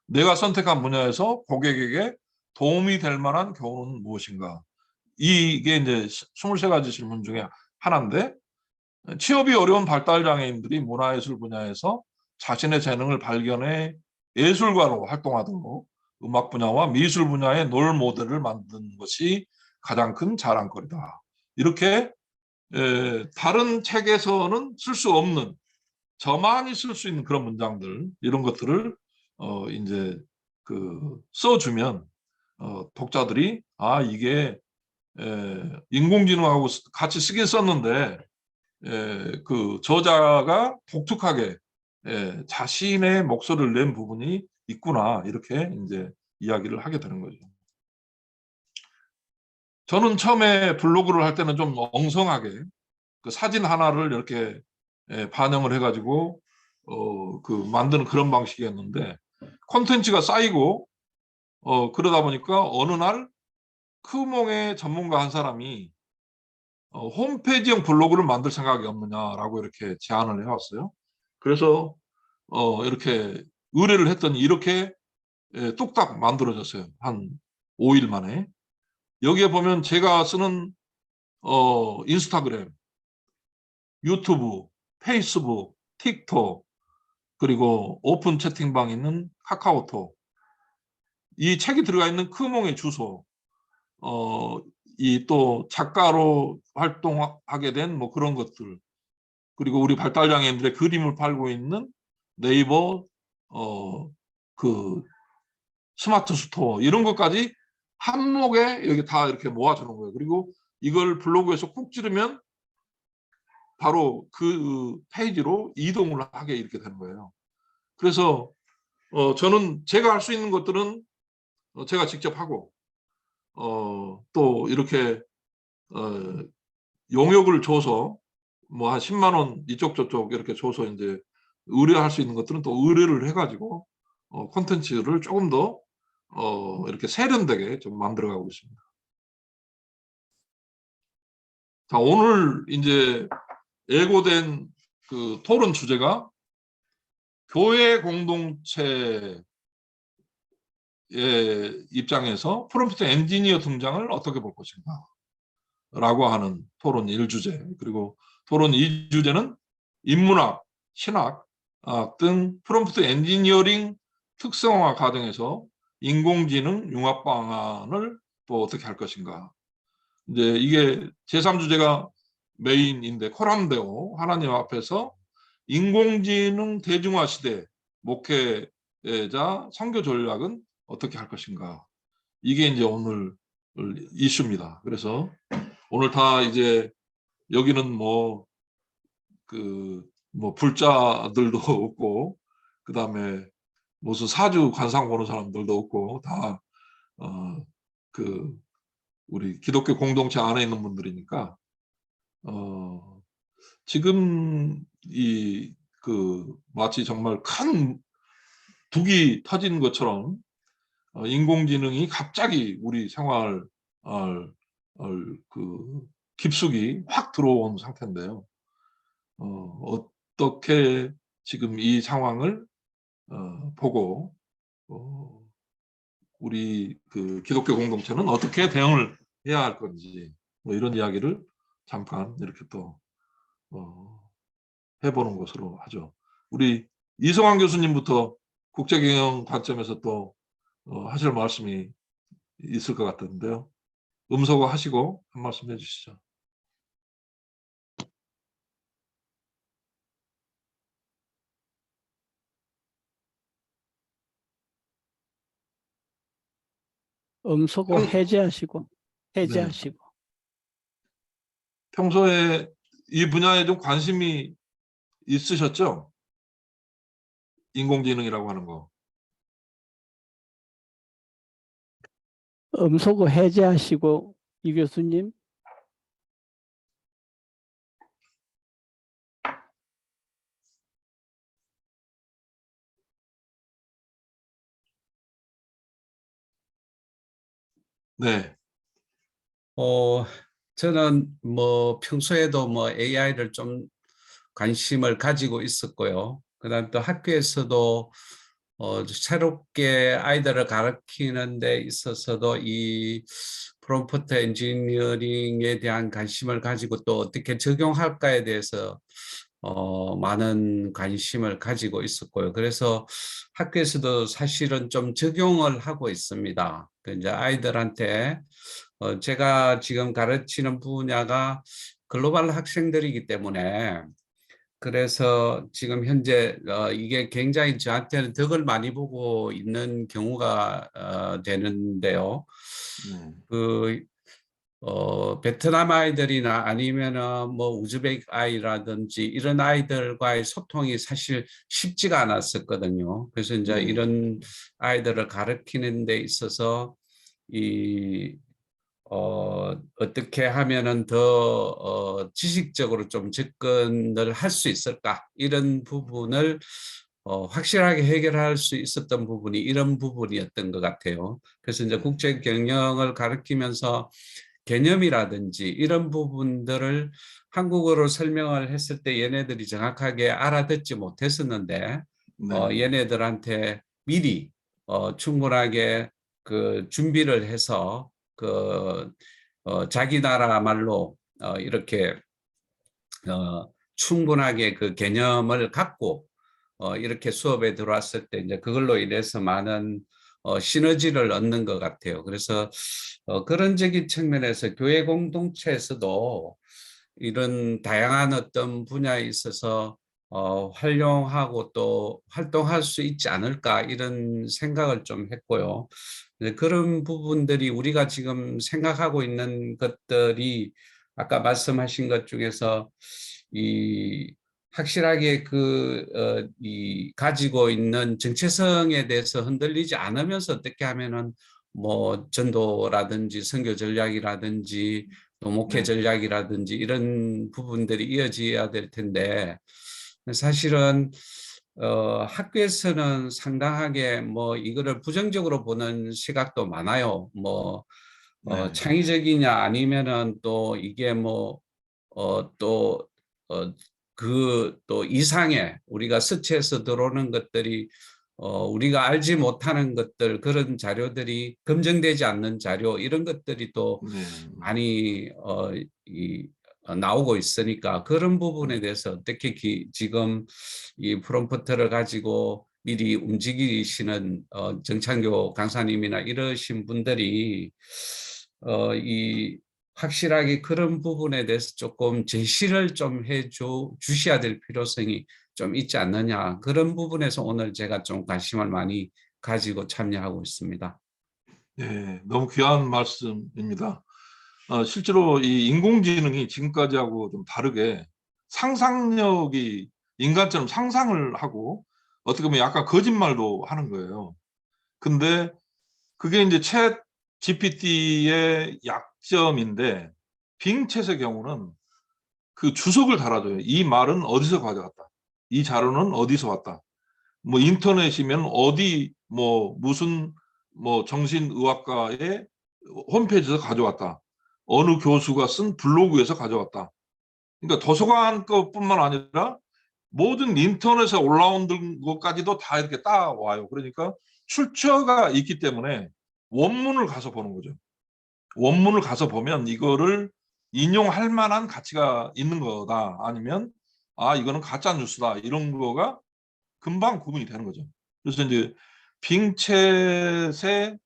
내가 선택한 분야에서 고객에게 도움이 될 만한 교훈은 무엇인가? 이게 이제 23가지 질문 중에 하나인데, 취업이 어려운 발달장애인들이 문화예술 분야에서 자신의 재능을 발견해 예술가로 활동하도록 음악 분야와 미술 분야의 롤 모델을 만드는 것이 가장 큰 자랑거리다. 이렇게 다른 책에서는 쓸 수 없는, 저만이 쓸 수 있는 그런 문장들, 이런 것들을 이제 그 써주면 독자들이 이게 인공지능하고 같이 쓰긴 썼는데 그 저자가 독특하게 자신의 목소리를 낸 부분이 있구나, 이렇게 이제 이야기를 하게 되는 거죠. 저는 처음에 블로그를 할 때는 좀 엉성하게 그 사진 하나를 이렇게 반영을 해가지고 그 만드는 그런 방식이었는데, 콘텐츠가 쌓이고 그러다 보니까 어느 날 크몽의 전문가 한 사람이 홈페이지형 블로그를 만들 생각이 없느냐라고 이렇게 제안을 해왔어요. 그래서 이렇게 의뢰를 했더니 이렇게 뚝딱 만들어졌어요. 한 5일 만에. 여기에 보면 제가 쓰는 인스타그램, 유튜브, 페이스북, 틱톡, 그리고 오픈 채팅방 있는 카카오톡, 이 책이 들어가 있는 크몽의 주소, 이 또 작가로 활동하게 된 뭐 그런 것들, 그리고 우리 발달장애인들의 그림을 팔고 있는 네이버 그 스마트 스토어, 이런 것까지 한목에 여기 다 이렇게 모아주는 거예요. 그리고 이걸 블로그에서 꾹 찌르면 바로 그 페이지로 이동을 하게 이렇게 되는 거예요. 그래서 저는 제가 할 수 있는 것들은 제가 직접 하고 또 이렇게 용역을 줘서 뭐 한 10만 원 이쪽 저쪽 이렇게 줘서 이제 의뢰할 수 있는 것들은 또 의뢰를 해가지고 콘텐츠를 조금 더 이렇게 세련되게 좀 만들어가고 있습니다. 자, 오늘 이제 예고된 그 토론 주제가 교회 공동체의 입장에서 프롬프트 엔지니어 등장을 어떻게 볼 것인가 라고 하는 토론 1주제, 그리고 토론 2주제는 인문학, 신학 등 프롬프트 엔지니어링 특성화 과정에서 인공지능 융합 방안을 또 어떻게 할 것인가. 이제 이게 제3주제가 메인인데, 코람데오 하나님 앞에서 인공지능 대중화 시대 목회자 선교 전략은 어떻게 할 것인가. 이게 이제 오늘 이슈입니다. 그래서 오늘 다 이제 여기는 뭐 불자들도 없고, 그 다음에 무슨 사주 관상 보는 사람들도 없고, 다 우리 기독교 공동체 안에 있는 분들이니까 지금 마치 정말 큰 북이 터진 것처럼 인공지능이 갑자기 우리 생활 깊숙이 확 들어온 상태인데요. 어떻게 지금 이 상황을 보고 우리 그 기독교 공동체는 어떻게 대응을 해야 할 건지, 뭐 이런 이야기를 잠깐 이렇게 또 해보는 것으로 하죠. 우리 이성환 교수님부터 국제경영 관점에서 또 하실 말씀이 있을 것 같은데요. 음소거 하시고 한 말씀 해주시죠. 음소거 해제하시고. 네. 평소에 이 분야에 좀 관심이 있으셨죠? 인공지능이라고 하는 거. 음소거 해제하시고 이 교수님. 네. 저는 뭐 평소에도 뭐 AI를 좀 관심을 가지고 있었고요. 그다음 또 학교에서도 새롭게 아이들을 가르치는 데 있어서도 이 프롬프트 엔지니어링에 대한 관심을 가지고 또 어떻게 적용할까에 대해서 많은 관심을 가지고 있었고요. 그래서 학교에서도 사실은 좀 적용을 하고 있습니다. 이제 아이들한테 제가 지금 가르치는 분야가 글로벌 학생들이기 때문에 그래서 지금 현재 이게 굉장히 저한테는 덕을 많이 보고 있는 경우가 되는데요. 그 베트남 아이들이나 아니면은 뭐 우즈벡 아이라든지 이런 아이들과의 소통이 사실 쉽지가 않았었거든요. 그래서 이제 이런 아이들을 가르치는 데 있어서 이 어떻게 하면은 더 지식적으로 좀 접근을 할 수 있을까 이런 부분을 확실하게 해결할 수 있었던 부분이 이런 부분이었던 것 같아요. 그래서 이제 국제 경영을 가르치면서 개념이라든지 이런 부분들을 한국어로 설명을 했을 때 얘네들이 정확하게 알아듣지 못했었는데 얘네들한테 미리 충분하게 그 준비를 해서 자기 나라 말로 이렇게 충분하게 그 개념을 갖고 이렇게 수업에 들어왔을 때 이제 그걸로 인해서 많은 시너지를 얻는 것 같아요. 그래서 그런 적인 측면에서 교회 공동체에서도 이런 다양한 어떤 분야에 있어서 활용하고 또 활동할 수 있지 않을까 이런 생각을 좀 했고요. 그런 부분들이 우리가 지금 생각하고 있는 것들이 아까 말씀하신 것 중에서 이 확실하게 이 가지고 있는 정체성에 대해서 흔들리지 않으면서 어떻게 하면은 뭐 전도라든지 선교 전략이라든지 또 목회 전략이라든지 이런 부분들이 이어져야 될 텐데 사실은 학교에서는 상당하게 뭐 이거를 부정적으로 보는 시각도 많아요. 뭐 창의적이냐 아니면은 또 이게 뭐 또 또 이상의 우리가 서치해서 들어오는 것들이 우리가 알지 못하는 것들 그런 자료들이 검증되지 않는 자료 이런 것들이 또 많이 나오고 있으니까 그런 부분에 대해서 어떻게 지금 이 프롬프트를 가지고 미리 움직이시는 정창교 강사님이나 이러신 분들이 이 확실하게 그런 부분에 대해서 조금 제시를 좀 주셔야 될 필요성이 좀 있지 않느냐 그런 부분에서 오늘 제가 좀 관심을 많이 가지고 참여하고 있습니다. 네, 너무 귀한 말씀입니다. 실제로 이 인공지능이 지금까지하고 좀 다르게 상상력이 인간처럼 상상을 하고 어떻게 보면 약간 거짓말도 하는 거예요. 근데 그게 이제 챗 GPT의 약점인데 빙챗의 경우는 그 주석을 달아줘요. 이 말은 어디서 가져왔다. 이 자료는 어디서 왔다. 뭐 인터넷이면 어디 뭐 무슨 뭐 정신의학과의 홈페이지에서 가져왔다. 어느 교수가 쓴 블로그에서 가져왔다. 그러니까 도서관 것뿐만 아니라 모든 인터넷에 올라온 것까지도 다 이렇게 따와요. 그러니까 출처가 있기 때문에 원문을 가서 보는 거죠. 원문을 가서 보면 이거를 인용할 만한 가치가 있는 거다. 아니면 이거는 가짜 뉴스다. 이런 거가 금방 구분이 되는 거죠. 그래서 이제 빙챗의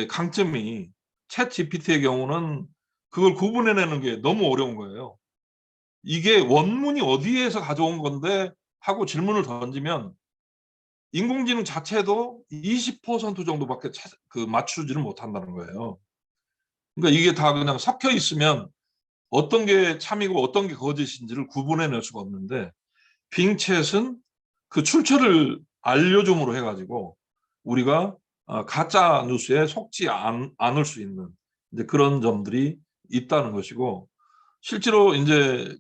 강점이 챗 GPT의 경우는 그걸 구분해내는 게 너무 어려운 거예요. 이게 원문이 어디에서 가져온 건데 하고 질문을 던지면 인공지능 자체도 20% 정도밖에 맞추지를 못한다는 거예요. 그러니까 이게 다 그냥 섞여 있으면 어떤 게 참이고 어떤 게 거짓인지를 구분해낼 수가 없는데 빙챗은 그 출처를 알려줌으로 해가지고 우리가 가짜 뉴스에 속지 않을 수 있는 이제 그런 점들이 있다는 것이고, 실제로 이제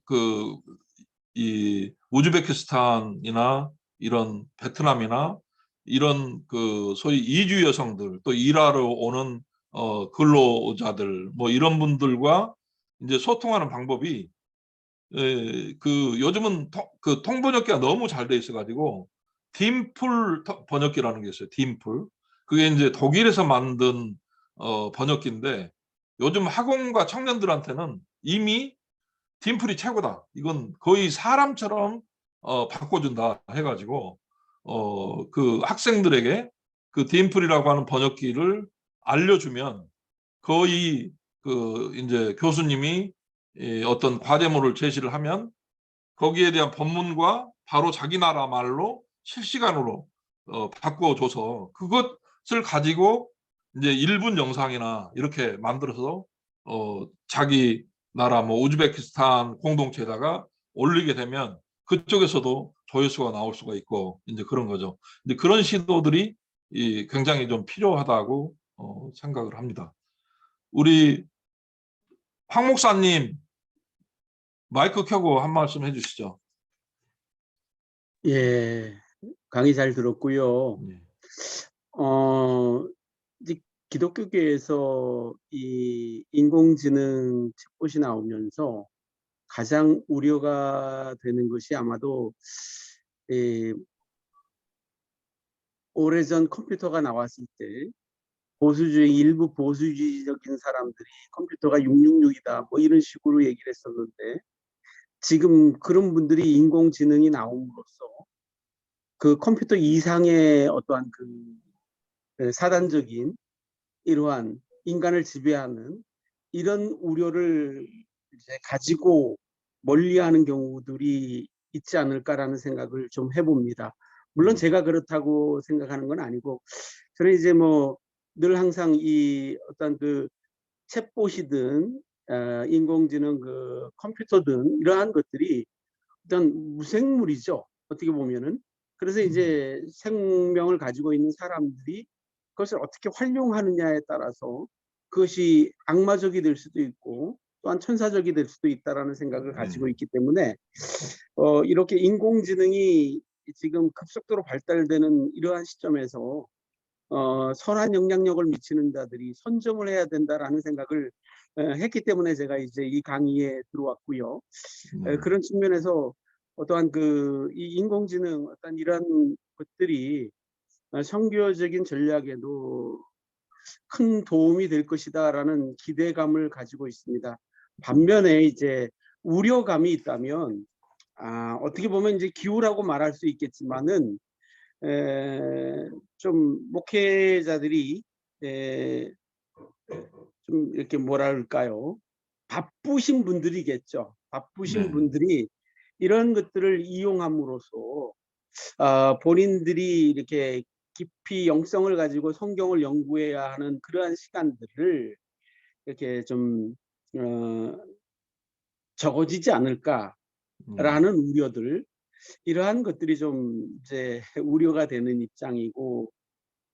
이 우즈베키스탄이나 이런 베트남이나 이런 소위 이주 여성들, 또 일하러 오는 근로자들, 뭐 이런 분들과 이제 소통하는 방법이 요즘은 통번역기가 너무 잘 돼 있어가지고 딤풀 번역기라는 게 있어요. 딤풀. 그게 이제 독일에서 만든 번역기인데, 요즘 학원과 청년들한테는 이미 딤플이 최고다. 이건 거의 사람처럼 바꿔준다 해가지고 그 학생들에게 그 딤플이라고 하는 번역기를 알려주면 거의 이제 교수님이 어떤 과제물을 제시를 하면 거기에 대한 본문과 바로 자기 나라 말로 실시간으로 바꿔줘서 그것을 가지고 이제 1분 영상이나 이렇게 만들어서 자기 나라 뭐 우즈베키스탄 공동체에다가 올리게 되면 그쪽에서도 조회수가 나올 수가 있고 이제 그런 거죠. 이제 그런 시도들이 굉장히 좀 필요하다고 생각을 합니다. 우리 황 목사님 마이크 켜고 한 말씀 해주시죠. 예, 강의 잘 들었고요. 예. 이제 기독교계에서 이 인공지능 챗봇이 나오면서 가장 우려가 되는 것이 아마도 오래전 컴퓨터가 나왔을 때 일부 보수주의적인 사람들이 컴퓨터가 666이다 뭐 이런 식으로 얘기를 했었는데, 지금 그런 분들이 인공지능이 나옴으로써 그 컴퓨터 이상의 어떠한 사단적인 이러한 인간을 지배하는 이런 우려를 이제 가지고 멀리하는 경우들이 있지 않을까라는 생각을 좀 해봅니다. 물론 제가 그렇다고 생각하는 건 아니고, 저는 이제 뭐 늘 항상 이 어떤 챗봇이든 인공지능 컴퓨터든 이러한 것들이 어떤 무생물이죠. 어떻게 보면은. 그래서 이제 생명을 가지고 있는 사람들이 그것을 어떻게 활용하느냐에 따라서 그것이 악마적이 될 수도 있고 또한 천사적이 될 수도 있다라는 생각을 가지고 있기 때문에 이렇게 인공지능이 지금 급속도로 발달되는 이러한 시점에서 선한 영향력을 미치는 자들이 선점을 해야 된다라는 생각을 했기 때문에 제가 이제 이 강의에 들어왔고요. 그런 측면에서 어떠한 이 인공지능 어떤 이런 것들이 선교적인 전략에도 큰 도움이 될 것이다라는 기대감을 가지고 있습니다. 반면에 이제 우려감이 있다면 어떻게 보면 이제 기우라고 말할 수 있겠지만은 좀 목회자들이 좀 이렇게 뭐랄까요, 바쁘신 분들이겠죠. 바쁘신 네. 분들이 이런 것들을 이용함으로써 본인들이 이렇게 깊이 영성을 가지고 성경을 연구해야 하는 그러한 시간들을 이렇게 좀 적어지지 않을까라는 우려들, 이러한 것들이 좀 이제 우려가 되는 입장이고,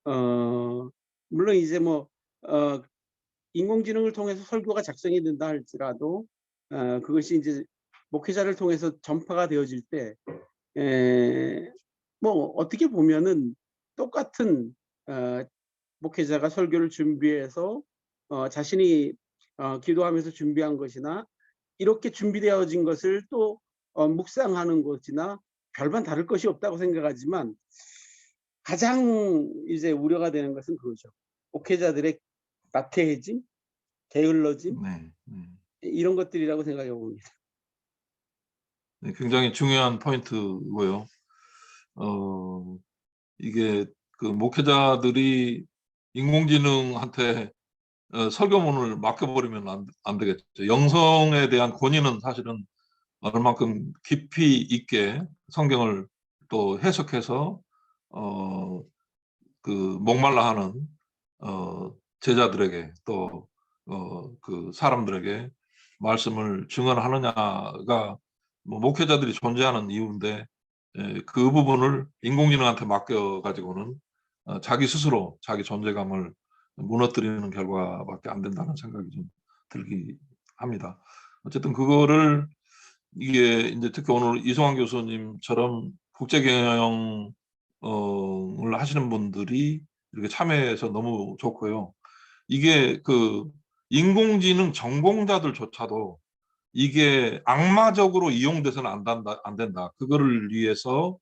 물론 이제 뭐 인공지능을 통해서 설교가 작성이 된다 할지라도 그것이 이제 목회자를 통해서 전파가 되어질 때 뭐 어떻게 보면은 똑같은 목회자가 설교를 준비해서 자신이 기도하면서 준비한 것이나 이렇게 준비되어진 것을 또 묵상하는 것이나 별반 다를 것이 없다고 생각하지만, 가장 이제 우려가 되는 것은 그거죠. 목회자들의 나태해짐, 게을러짐, 이런 것들이라고 생각해 봅니다. 네, 굉장히 중요한 포인트고요. 이게 목회자들이 인공지능한테 설교문을 맡겨버리면 안 되겠죠. 영성에 대한 권위는 사실은 얼만큼 깊이 있게 성경을 또 해석해서 목말라 하는 제자들에게 또 사람들에게 말씀을 증언하느냐가 뭐 목회자들이 존재하는 이유인데, 그 부분을 인공지능한테 맡겨 가지고는 자기 스스로 자기 존재감을 무너뜨리는 결과밖에 안 된다는 생각이 좀 들기 합니다. 어쨌든 그거를 이게 이제 특히 오늘 이성환 교수님처럼 국제경영을 하시는 분들이 이렇게 참여해서 너무 좋고요. 이게 그 인공지능 전공자들조차도 이게 악마적으로 이용돼서는 안 된다. 그거를 위해서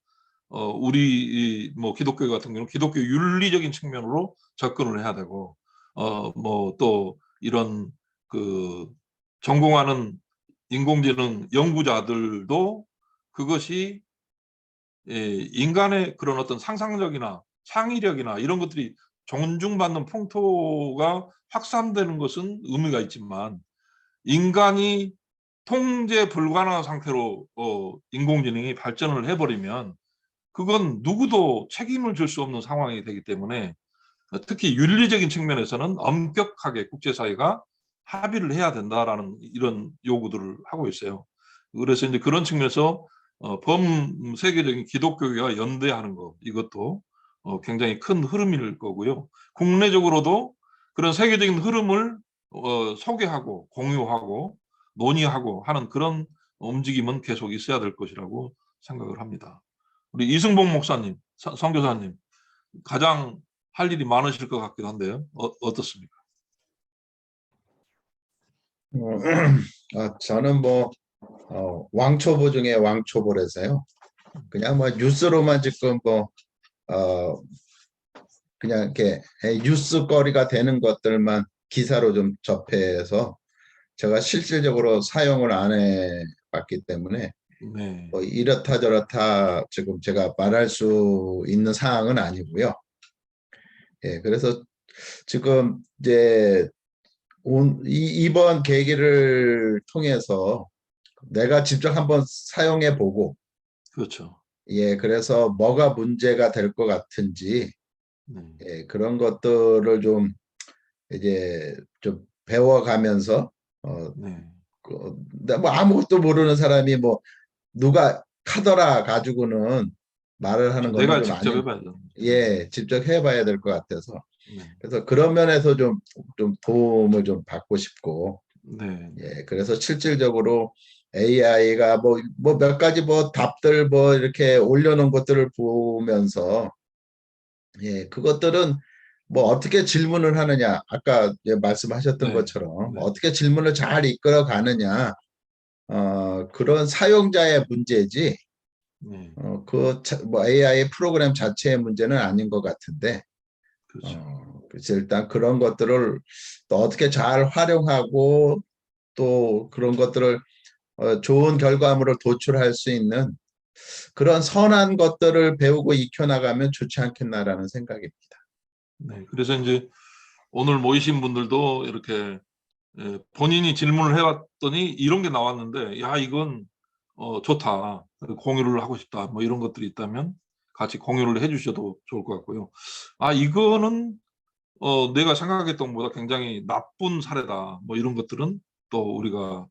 우리 뭐 기독교 같은 경우는 기독교 윤리적인 측면으로 접근을 해야 되고 뭐 또 이런 그 전공하는 인공지능 연구자들도 그것이 인간의 그런 어떤 상상력이나 창의력이나 이런 것들이 존중받는 풍토가 확산되는 것은 의미가 있지만 인간이 통제 불가능한 상태로 인공지능이 발전을 해버리면 그건 누구도 책임을 질 수 없는 상황이 되기 때문에 특히 윤리적인 측면에서는 엄격하게 국제사회가 합의를 해야 된다라는 이런 요구들을 하고 있어요. 그래서 이제 그런 측면에서 범세계적인 기독교가 연대하는 것 이것도 굉장히 큰 흐름일 거고요. 국내적으로도 그런 세계적인 흐름을 소개하고 공유하고 논의하고 하는 그런 움직임은 계속 있어야 될 것이라고 생각을 합니다. 우리 이승복 목사님, 선교사님 가장 할 일이 많으실 것 같기도 한데요. 어떻습니까? 저는 뭐 왕초보 중에 왕초보라서요. 그냥 뭐 뉴스로만 지금 뭐 그냥 이렇게 뉴스거리가 되는 것들만 기사로 좀 접해서 제가 실질적으로 사용을 안 해봤기 때문에 네. 뭐 이렇다 저렇다 지금 제가 말할 수 있는 사항은 아니고요. 예, 그래서 지금 이제 이번 계기를 통해서 내가 직접 한번 사용해 보고, 그렇죠. 예, 그래서 뭐가 문제가 될 것 같은지, 네. 예, 그런 것들을 좀 이제 좀 배워가면서, 네. 뭐 아무것도 모르는 사람이 뭐 누가 카더라 가지고는 말을 하는 거는 내가 좀 직접 아닌, 해봐야죠. 예, 직접 해봐야 될 것 같아서. 네. 그래서 그런 면에서 좀 도움을 좀 받고 싶고, 네. 예, 그래서 실질적으로 AI가 뭐 몇 가지 뭐 답들 뭐 이렇게 올려놓은 것들을 보면서, 예, 그것들은 뭐 어떻게 질문을 하느냐, 아까 이제 말씀하셨던 네. 것처럼 네. 어떻게 질문을 잘 이끌어 가느냐, 그런 사용자의 문제지, 네. 뭐 AI 프로그램 자체의 문제는 아닌 것 같은데, 그렇죠. 그래서 일단 그런 것들을 또 어떻게 잘 활용하고 또 그런 것들을 좋은 결과물을 도출할 수 있는 그런 선한 것들을 배우고 익혀나가면 좋지 않겠나라는 생각입니다. 네. 그래서 이제 오늘 모이신 분들도 이렇게 본인이 질문을 해왔더니 이런 게 나왔는데, 야, 이건 좋다. 공유를 하고 싶다. 뭐 이런 것들이 있다면 같이 공유를 해주셔도 좋을 것 같고요. 아, 이거는 내가 생각했던 것보다 굉장히 나쁜 사례다. 뭐 이런 것들은 또 우리가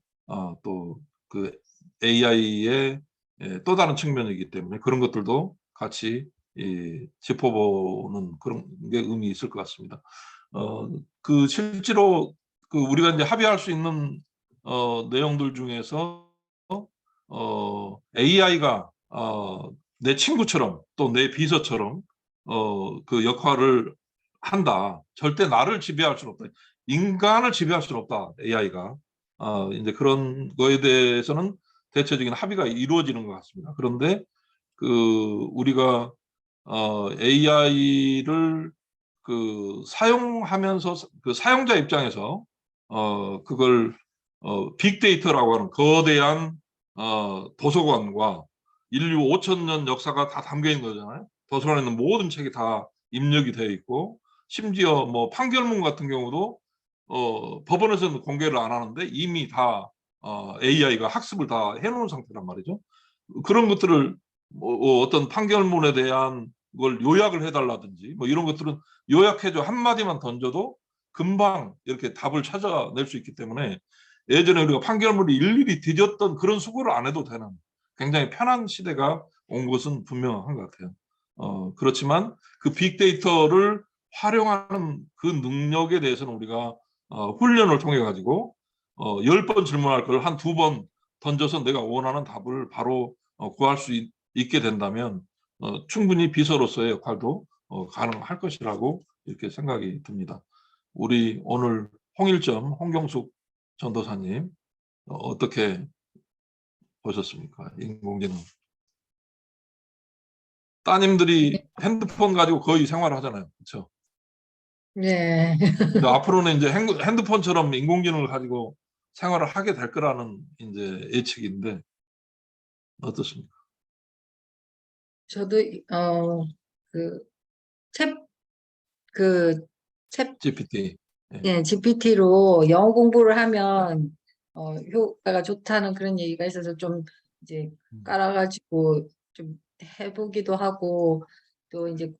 또 그 AI의 또 다른 측면이기 때문에 그런 것들도 같이 짚어보는 그런 게 의미 있을 것 같습니다. 그 실제로 그 우리가 이제 합의할 수 있는 내용들 중에서 AI가 내 친구처럼 또 내 비서처럼 그 역할을 한다. 절대 나를 지배할 수는 없다. 인간을 지배할 수는 없다. AI가. 이제 그런 거에 대해서는 대체적인 합의가 이루어지는 것 같습니다. 그런데 그 우리가 AI를 그 사용하면서 그 사용자 입장에서 그걸 빅데이터라고 하는 거대한 도서관과 인류 5천 년 역사가 다 담겨 있는 거잖아요. 도서관에 있는 모든 책이 다 입력이 되어 있고 심지어 뭐 판결문 같은 경우도 법원에서는 공개를 안 하는데 이미 다 AI가 학습을 다 해놓은 상태란 말이죠. 그런 것들을 뭐 어떤 판결문에 대한 걸 요약을 해달라든지 뭐 이런 것들은 요약해줘 한마디만 던져도 금방 이렇게 답을 찾아낼 수 있기 때문에 예전에 우리가 판결문을 일일이 뒤졌던 그런 수고를 안 해도 되는 굉장히 편한 시대가 온 것은 분명한 것 같아요. 그렇지만 그 빅데이터를 활용하는 그 능력에 대해서는 우리가 훈련을 통해 가지고 10번 질문할 걸 한 2번 던져서 내가 원하는 답을 바로 구할 수 있게 된다면 충분히 비서로서의 역할도 가능할 것이라고 이렇게 생각이 듭니다. 우리 오늘 홍일점 홍경숙 전도사님 어떻게 보셨습니까? 인공지능. 따님들이 핸드폰 가지고 거의 생활하잖아요. 그렇죠? 네. 근데 앞으로는 이제 핸드폰처럼 인공지능을 가지고 생활을 하게 될 거라는 이제 예측인데 어떻습니까? 저도 그챗 GPT. 예, GPT로 영어 공부를 하면 효과가 좋다는 그런 얘기가 있어서 좀 이제 깔아가지고 좀 해보기도 하고 또 이제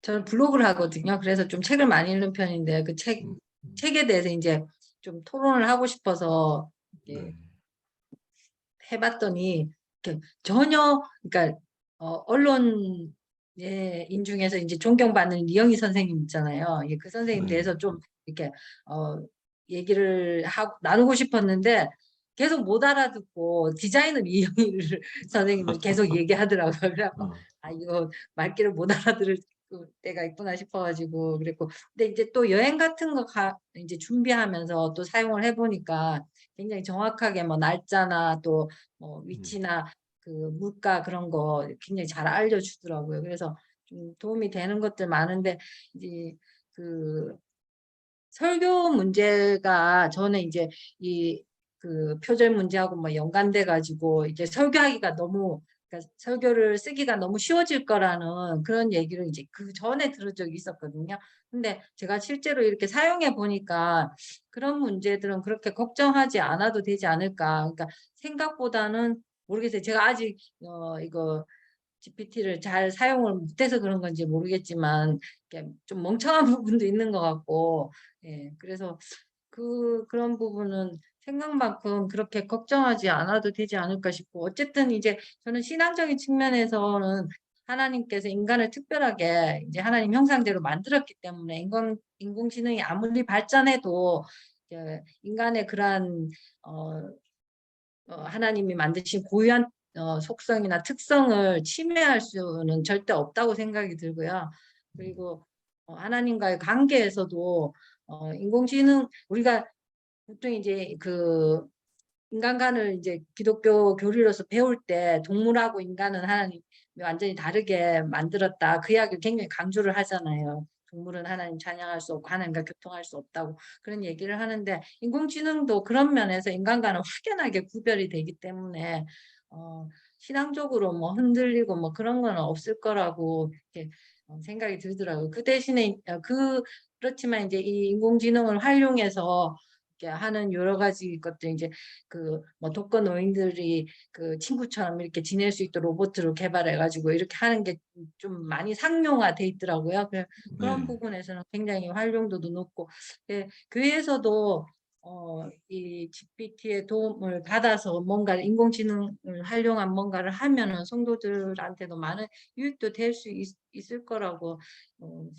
저는 블로그를 하거든요. 그래서 좀 책을 많이 읽는 편인데 그 책에 대해서 이제 좀 토론을 하고 싶어서 이렇게 네. 해봤더니 이렇게 전혀 그러니까 언론인 중에서 이제 존경받는 이영희 선생님 있잖아요. 예, 그 선생님 네. 대해서 좀 이렇게 얘기를 나누고 싶었는데 계속 못 알아듣고 디자이너 이영희 선생님을 계속 얘기하더라고요. 그래서 이거 말귀를 못 알아들을 때가 있구나 싶어가지고 그랬고 근데 이제 또 여행 같은 거 이제 준비하면서 또 사용을 해보니까 굉장히 정확하게 뭐 날짜나 또 뭐 위치나 그 물가 그런 거 굉장히 잘 알려주더라고요. 그래서 좀 도움이 되는 것들 많은데 이제 그 설교 문제가 저는 이제 이 그 표절 문제하고 뭐 연관돼 가지고 이제 설교하기가 너무 그러니까 설교를 쓰기가 너무 쉬워질 거라는 그런 얘기를 이제 그 전에 들은 적이 있었거든요. 근데 제가 실제로 이렇게 사용해 보니까 그런 문제들은 그렇게 걱정하지 않아도 되지 않을까. 그러니까 생각보다는 모르겠어요. 제가 아직 이거 GPT를 잘 사용을 못해서 그런 건지 모르겠지만 좀 멍청한 부분도 있는 것 같고, 예, 그래서 그런 부분은 생각만큼 그렇게 걱정하지 않아도 되지 않을까 싶고, 어쨌든 이제 저는 신앙적인 측면에서는 하나님께서 인간을 특별하게 이제 하나님 형상대로 만들었기 때문에 인공지능이 아무리 발전해도 이제 인간의 그러한 하나님이 만드신 고유한 속성이나 특성을 침해할 수는 절대 없다고 생각이 들고요. 그리고 하나님과의 관계에서도 인공지능 우리가 보통 이제 그 인간관을 이제 기독교 교리로서 배울 때 동물하고 인간은 하나님이 완전히 다르게 만들었다. 그 이야기를 굉장히 강조를 하잖아요. 동물은 하나님 찬양할 수 없고 하나님과 교통할 수 없다고 그런 얘기를 하는데 인공지능도 그런 면에서 인간과는 확연하게 구별이 되기 때문에 신앙적으로 뭐 흔들리고 뭐 그런 건 없을 거라고 이렇게 생각이 들더라고요. 그 대신에 그렇지만 이제 이 인공지능을 활용해서 하는 여러 가지 것들 이제 그 뭐 독거노인들이 그 친구처럼 이렇게 지낼 수 있도록 로봇을 개발해가지고 이렇게 하는 게 좀 많이 상용화돼 있더라고요. 그런 네. 부분에서는 굉장히 활용도도 높고 교회에서도 이 GPT의 도움을 받아서 뭔가 인공지능을 활용한 뭔가를 하면은 성도들한테도 많은 유익도 될 수 있을 거라고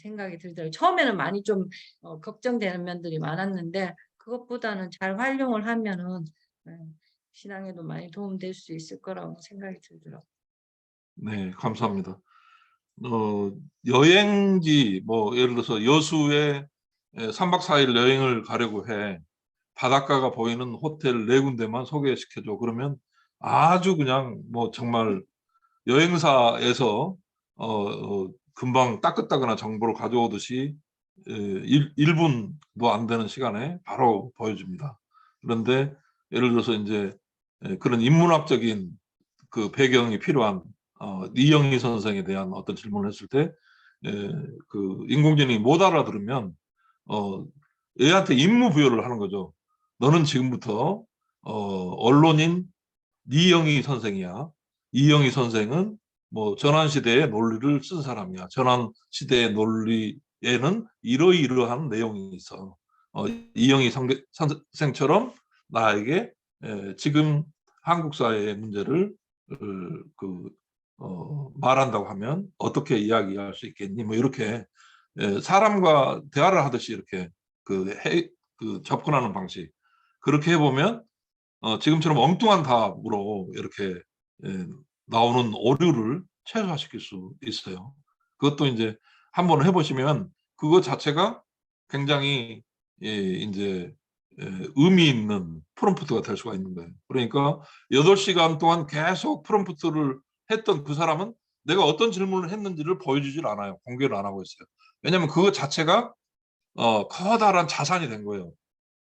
생각이 들더라고요. 처음에는 많이 좀 걱정되는 면들이 많았는데 그것보다는 잘 활용을 하면은 신앙에도 많이 도움될 수 있을 거라고 생각이 들더라고요. 네, 감사합니다. 여행지 뭐 예를 들어서 여수에 3박 4일 여행을 가려고 해. 바닷가가 보이는 호텔 4군데만 소개시켜줘. 그러면 아주 그냥 뭐 정말 여행사에서 금방 따끈따끈한 정보를 가져오듯이 1분도 안 되는 시간에 바로 보여줍니다. 그런데 예를 들어서 이제 그런 인문학적인 그 배경이 필요한 이영희 선생에 대한 어떤 질문을 했을 때 그 인공지능이 못 알아들으면 얘한테 임무 부여를 하는 거죠. 너는 지금부터 언론인 이영희 선생이야. 이영희 선생은 뭐 전환시대의 논리를 쓴 사람이야. 전환시대의 논리에는 이러이러한 내용이 있어. 이영희 선생처럼 나에게 지금 한국 사회의 문제를 그 말한다고 하면 어떻게 이야기할 수 있겠니? 뭐 이렇게 사람과 대화를 하듯이 이렇게 그 접근하는 방식 그렇게 해보면 지금처럼 엉뚱한 답으로 이렇게 나오는 오류를 최소화시킬 수 있어요. 그것도 이제 한번 해보시면 그것 자체가 굉장히 이제 의미 있는 프롬프트가 될 수가 있는 거예요. 그러니까 8시간 동안 계속 프롬프트를 했던 그 사람은 내가 어떤 질문을 했는지를 보여주질 않아요. 공개를 안 하고 있어요. 왜냐하면 그것 자체가 커다란 자산이 된 거예요.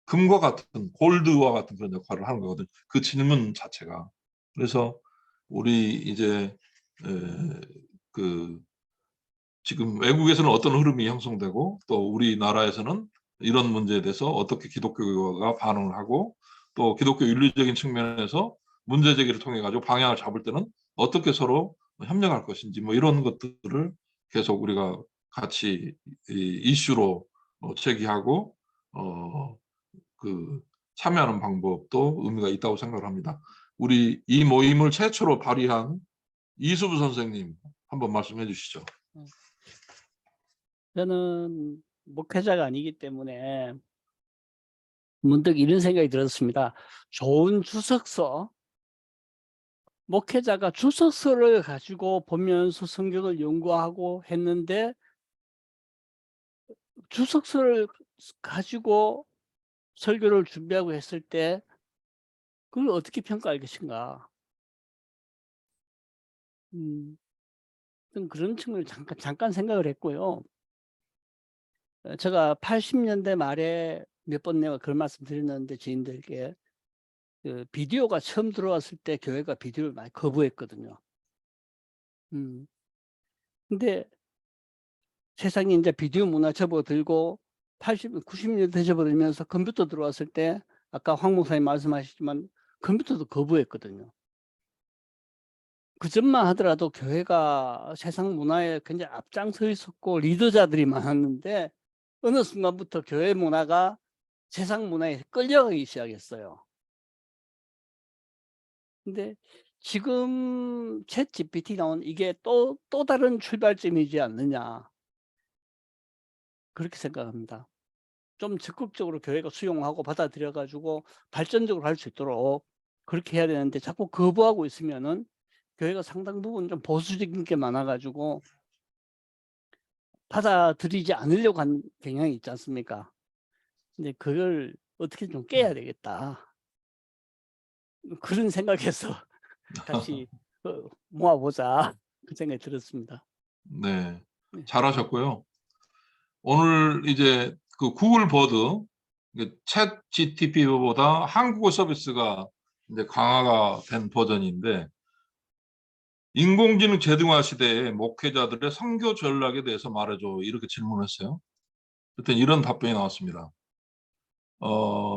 금과 같은 골드와 같은 그런 역할을 하는 거거든요. 그 질문 자체가. 그래서 우리 이제 그 지금 외국에서는 어떤 흐름이 형성되고 또 우리나라에서는 이런 문제에 대해서 어떻게 기독교가 반응을 하고 또 기독교 윤리적인 측면에서 문제 제기를 통해 가지고 방향을 잡을 때는 어떻게 서로 협력할 것인지 뭐 이런 것들을 계속 우리가 같이 이슈로 제기하고 그 참여하는 방법도 의미가 있다고 생각을 합니다. 우리 이 모임을 최초로 발의한 이수부 선생님 한번 말씀해 주시죠. 저는 목회자가 아니기 때문에 문득 이런 생각이 들었습니다. 좋은 주석서, 목회자가 주석서를 가지고 보면서 성경을 연구하고 했는데 주석서를 가지고 설교를 준비하고 했을 때 그걸 어떻게 평가할 것인가. 그런 측면을 잠깐 생각을 했고요. 제가 80년대 말에 몇 번 내가 그런 말씀 드렸는데 지인들께 그 비디오가 처음 들어왔을 때 교회가 비디오를 많이 거부했거든요. 근데 세상에 이제 비디오 문화 접어들고 80, 90년대 접어들면서 컴퓨터 들어왔을 때 아까 황 목사님 말씀하시지만 컴퓨터도 거부했거든요. 그 점만 하더라도 교회가 세상 문화에 굉장히 앞장서 있었고 리더자들이 많았는데 어느 순간부터 교회 문화가 세상 문화에 끌려가기 시작했어요. 근데 지금 챗 GPT 나온 이게 또 다른 출발점이지 않느냐 그렇게 생각합니다. 좀 적극적으로 교회가 수용하고 받아들여 가지고 발전적으로 할 수 있도록 그렇게 해야 되는데 자꾸 거부하고 있으면은 교회가 상당 부분 좀 보수적인 게 많아 가지고 받아들이지 않으려고 한 경향이 있지 않습니까? 근데 그걸 어떻게 좀 깨야 되겠다. 그런 생각에서 같이 모아보자 그 생각이 들었습니다. 네, 네. 잘하셨고요. 오늘 이제 그 구글 버드 챗 GTP보다 한국어 서비스가 이제 강화가 된 버전인데 인공지능 제등화 시대에 목회자들의 선교 전략에 대해서 말해줘 이렇게 질문했어요. 그때 이런 답변이 나왔습니다.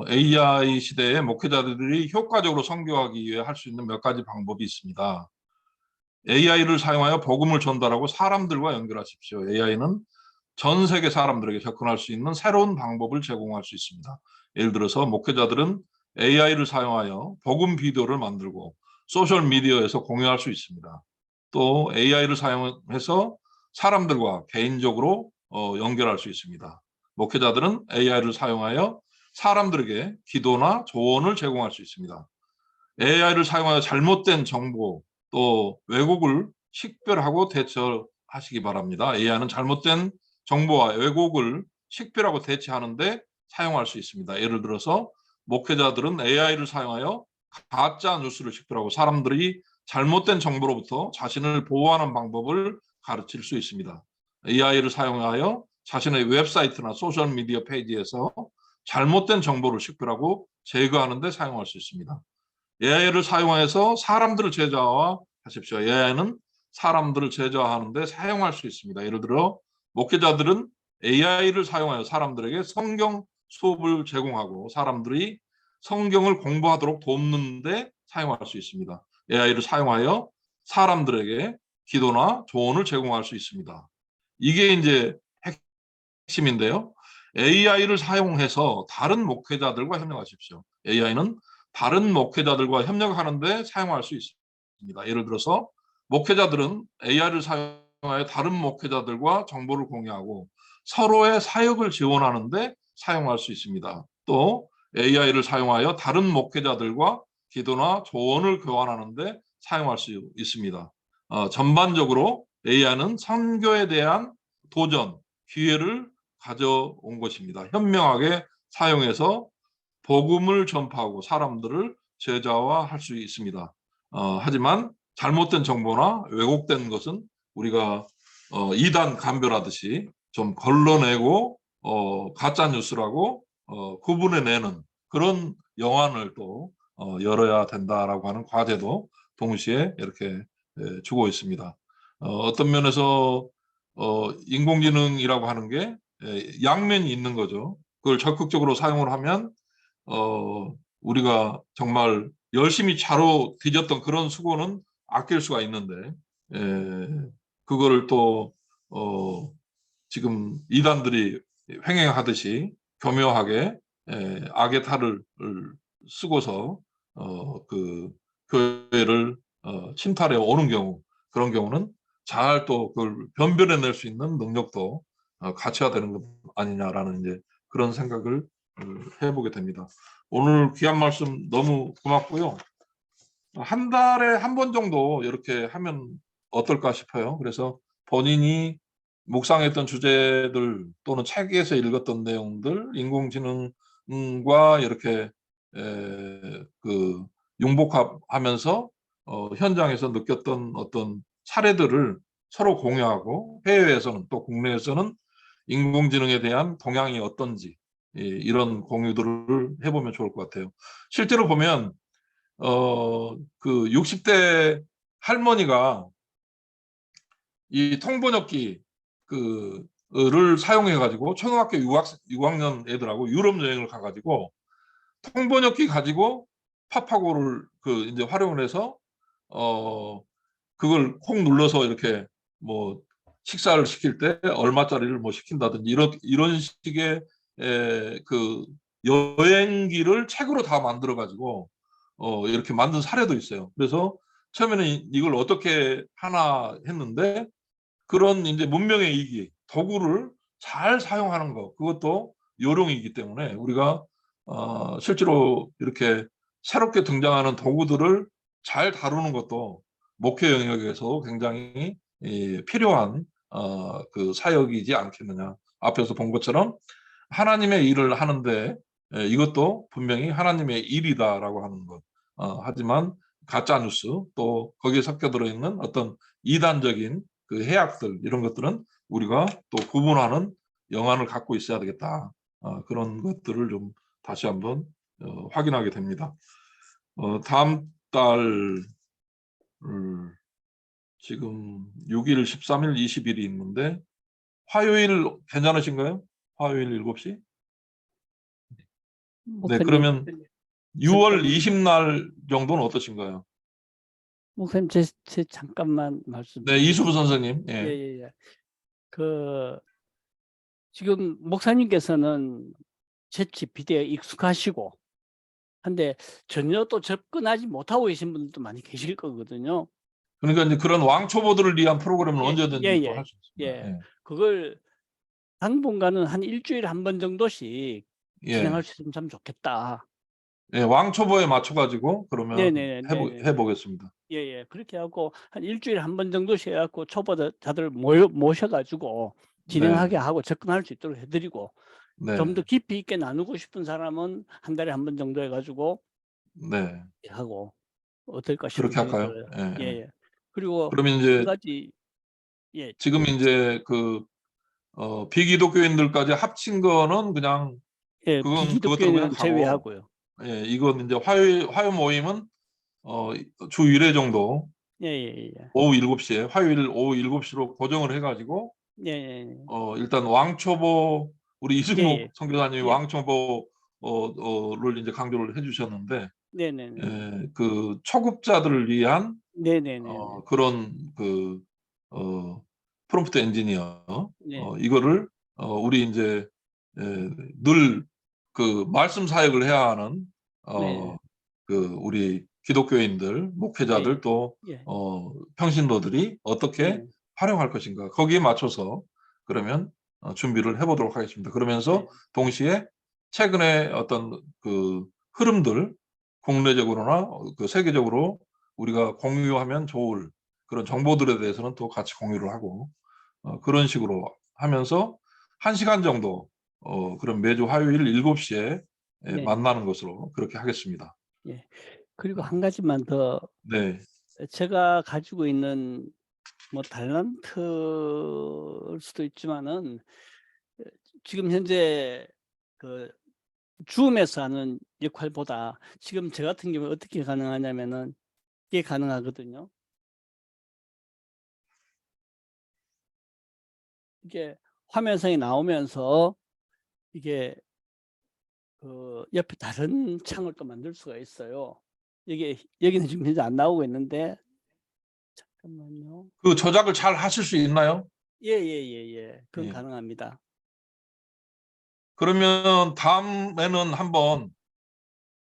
AI 시대에 목회자들이 효과적으로 선교하기 위해 할 수 있는 몇 가지 방법이 있습니다. AI를 사용하여 복음을 전달하고 사람들과 연결하십시오. AI는 전 세계 사람들에게 접근할 수 있는 새로운 방법을 제공할 수 있습니다. 예를 들어서 목회자들은 AI를 사용하여 복음 비디오를 만들고 소셜미디어에서 공유할 수 있습니다. 또 AI를 사용해서 사람들과 개인적으로 연결할 수 있습니다. 목회자들은 AI를 사용하여 사람들에게 기도나 조언을 제공할 수 있습니다. AI를 사용하여 잘못된 정보 또 왜곡을 식별하고 대처하시기 바랍니다. AI는 잘못된 정보와 왜곡을 식별하고 대체하는데 사용할 수 있습니다. 예를 들어서 목회자들은 AI를 사용하여 가짜 뉴스를 식별하고 사람들이 잘못된 정보로부터 자신을 보호하는 방법을 가르칠 수 있습니다. AI를 사용하여 자신의 웹사이트나 소셜미디어 페이지에서 잘못된 정보를 식별하고 제거하는 데 사용할 수 있습니다. AI를 사용해서 사람들을 제자화하십시오. AI는 사람들을 제자화하는 데 사용할 수 있습니다. 예를 들어 목회자들은 AI를 사용하여 사람들에게 성경 수업을 제공하고 사람들이 성경을 공부하도록 돕는 데 사용할 수 있습니다. AI를 사용하여 사람들에게 기도나 조언을 제공할 수 있습니다. 이게 이제 핵심인데요. AI를 사용해서 다른 목회자들과 협력하십시오. AI는 다른 목회자들과 협력하는 데 사용할 수 있습니다. 예를 들어서 목회자들은 AI를 사용하여 다른 목회자들과 정보를 공유하고 서로의 사역을 지원하는데 사용할 수 있습니다. 또 AI를 사용하여 다른 목회자들과 기도나 조언을 교환하는데 사용할 수 있습니다. 전반적으로 AI는 선교에 대한 도전, 기회를 가져온 것입니다. 현명하게 사용해서 복음을 전파하고 사람들을 제자화할 수 있습니다. 하지만 잘못된 정보나 왜곡된 것은 우리가 이단 감별하듯이 좀 걸러내고 가짜 뉴스라고 구분해내는 그런 영안을 또 열어야 된다라고 하는 과제도 동시에 이렇게 주고 있습니다. 어떤 면에서 인공지능이라고 하는 게 양면이 있는 거죠. 그걸 적극적으로 사용을 하면 우리가 정말 열심히 차로 뒤졌던 그런 수고는 아낄 수가 있는데 그거를 또 지금 이단들이 횡행하듯이 교묘하게 악의 탈을 쓰고서 그 교회를 침탈해 오는 경우, 그런 경우는 잘 또 그걸 변별해낼 수 있는 능력도 갖춰야 되는 것 아니냐라는 이제 그런 생각을 해보게 됩니다. 오늘 귀한 말씀 너무 고맙고요. 한 달에 한 번 정도 이렇게 하면 어떨까 싶어요. 그래서 본인이 묵상했던 주제들 또는 책에서 읽었던 내용들, 인공지능과 이렇게 그 융복하면서 현장에서 느꼈던 어떤 사례들을 서로 공유하고, 해외에서는 또 국내에서는 인공지능에 대한 동향이 어떤지 이런 공유들을 해보면 좋을 것 같아요. 실제로 보면 그 60대 할머니가 이 통번역기 를 사용해 가지고 초등학교 6학년 애들하고 유럽 여행을 가 가지고 통번역기 가지고 팝하고를 이제 활용을 해서 그걸 콕 눌러서 이렇게 뭐 식사를 시킬 때 얼마짜리를 뭐 시킨다든지 이런 식의 그 여행기를 책으로 다 만들어 가지고 이렇게 만든 사례도 있어요. 그래서 처음에는 이걸 어떻게 하나 했는데, 그런 이제 문명의 이기, 도구를 잘 사용하는 것, 그것도 요령이기 때문에 우리가 실제로 이렇게 새롭게 등장하는 도구들을 잘 다루는 것도 목회 영역에서 굉장히 필요한 그 사역이지 않겠느냐. 앞에서 본 것처럼 하나님의 일을 하는데 이것도 분명히 하나님의 일이다라고 하는 것. 하지만 가짜 뉴스, 또 거기에 섞여 들어있는 어떤 이단적인 그 해악들, 이런 것들은 우리가 또 구분하는 영안을 갖고 있어야 되겠다. 그런 것들을 좀 다시 한번 확인하게 됩니다. 다음 달 지금 6일, 13일, 20일이 있는데 화요일 괜찮으신가요? 화요일 7시? 네, 목사님, 그러면 6월 20날 정도는 어떠신가요? 목사님 제 잠깐만 말씀. 네, 이수부 선생님. 예. 예. 그 지금 목사님께서는 챗GPT에 익숙하시고 한데 전혀 또 접근하지 못하고 계신 분들도 많이 계실 거거든요. 그러니까 이제 그런 왕초보들을 위한 프로그램을 언제든지 또 할 수 있습니다. 예. 그걸 당분간은 한 일주일에 한 번 정도씩 진행할 수 있으면 참 좋겠다. 예, 왕초보에 맞춰가지고 그러면 해보겠습니다. 예. 그렇게 하고 한 일주일에 한 번 정도씩 해갖고 초보자들 모셔가지고 진행하게 하고 접근할 수 있도록 해드리고, 좀 더 깊이 있게 나누고 싶은 사람은 한 달에 한 번 정도 해가지고 하고 어떨까 싶은 그렇게 생각이 할까요? 들어요. 예. 그리고 그러면 한 이제 가지, 지금 이제 그 비기독교인들까지 합친 거는 그냥 그것대로 그냥 비기독교인은 가고, 제외하고요. 예, 이건 이제 화요 모임은 주 1회 정도 예. 오후 7시에 화요일 오후 7시로 고정을 해가지고 예. 일단 왕초보, 우리 이승목 선교사님이 예. 왕초보를 이제 강조를 해주셨는데, 네네네. 그 초급자들을 위한 네네네. 그런 그 프롬프트 엔지니어 네. 이거를 우리 이제 늘 그 말씀 사역을 해야 하는 네. 그 우리 기독교인들, 목회자들 또 예. 평신도들이 어떻게 예. 활용할 것인가 거기에 맞춰서 그러면 준비를 해보도록 하겠습니다. 그러면서 네. 동시에 최근에 어떤 그 흐름들 국내적으로나 그 세계적으로 우리가 공유하면 좋을 그런 정보들에 대해서는 또 같이 공유를 하고 그런 식으로 하면서 1시간 정도 그럼 매주 화요일 7시에 네. 만나는 것으로 그렇게 하겠습니다. 그리고 한 가지만 더 네, 제가 가지고 있는 뭐 달란트일 수도 있지만은 지금 현재 그 줌에서 하는 역할보다 지금 저 같은 경우에 어떻게 가능하냐면은 이게 가능하거든요. 이게 화면상에 나오면서 이게 그 옆에 다른 창을 또 만들 수가 있어요. 이게 여기는 지금 현재 안 나오고 있는데 잠깐만요. 그 조작을 잘 하실 수 있나요? 예. 그건 예. 가능합니다. 그러면 다음에는 한번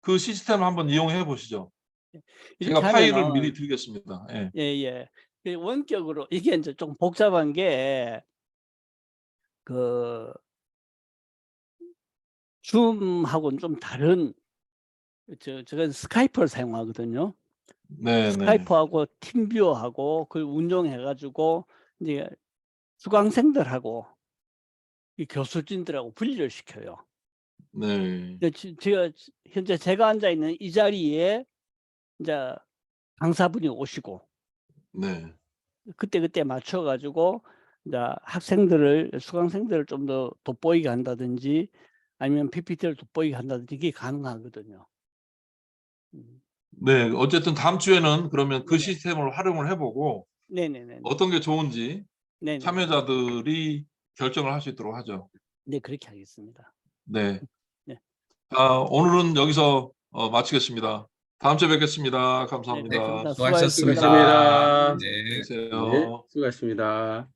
그 시스템을 한번 이용해 보시죠. 제가 이렇게 파일을 하면은 미리 드리겠습니다. 예. 예. 그 원격으로 이게 이제 좀 복잡한 게 그 줌하고는 좀 다른 제가 스카이프를 사용하거든요. 네, 네. 스카이프하고 팀뷰어하고 그걸 운영해 가지고 이제 수강생들하고 이 교수진들하고 분리를 시켜요. 네. 근데 제가 현재 제가 앉아 있는 이 자리에 이제 강사분이 오시고 네. 그때 맞춰 가지고 이제 수강생들을 좀 더 돋보이게 한다든지 아니면 PPT를 돋보이게 한다든지 이게 가능하거든요. 네. 어쨌든 다음 주에는 그러면 그 네네. 시스템을 활용을 해 보고 네네네. 어떤 게 좋은지 네네. 참여자들이 결정을 할 수 있도록 하죠. 네, 그렇게 하겠습니다. 네. 네. 오늘은 여기서 마치겠습니다. 다음 주에 뵙겠습니다. 네, 감사합니다. 감사합니다. 수고하셨습니다. 수고하셨습니다. 수고하셨습니다. 네. 안녕히 계세요. 네, 수고하셨습니다.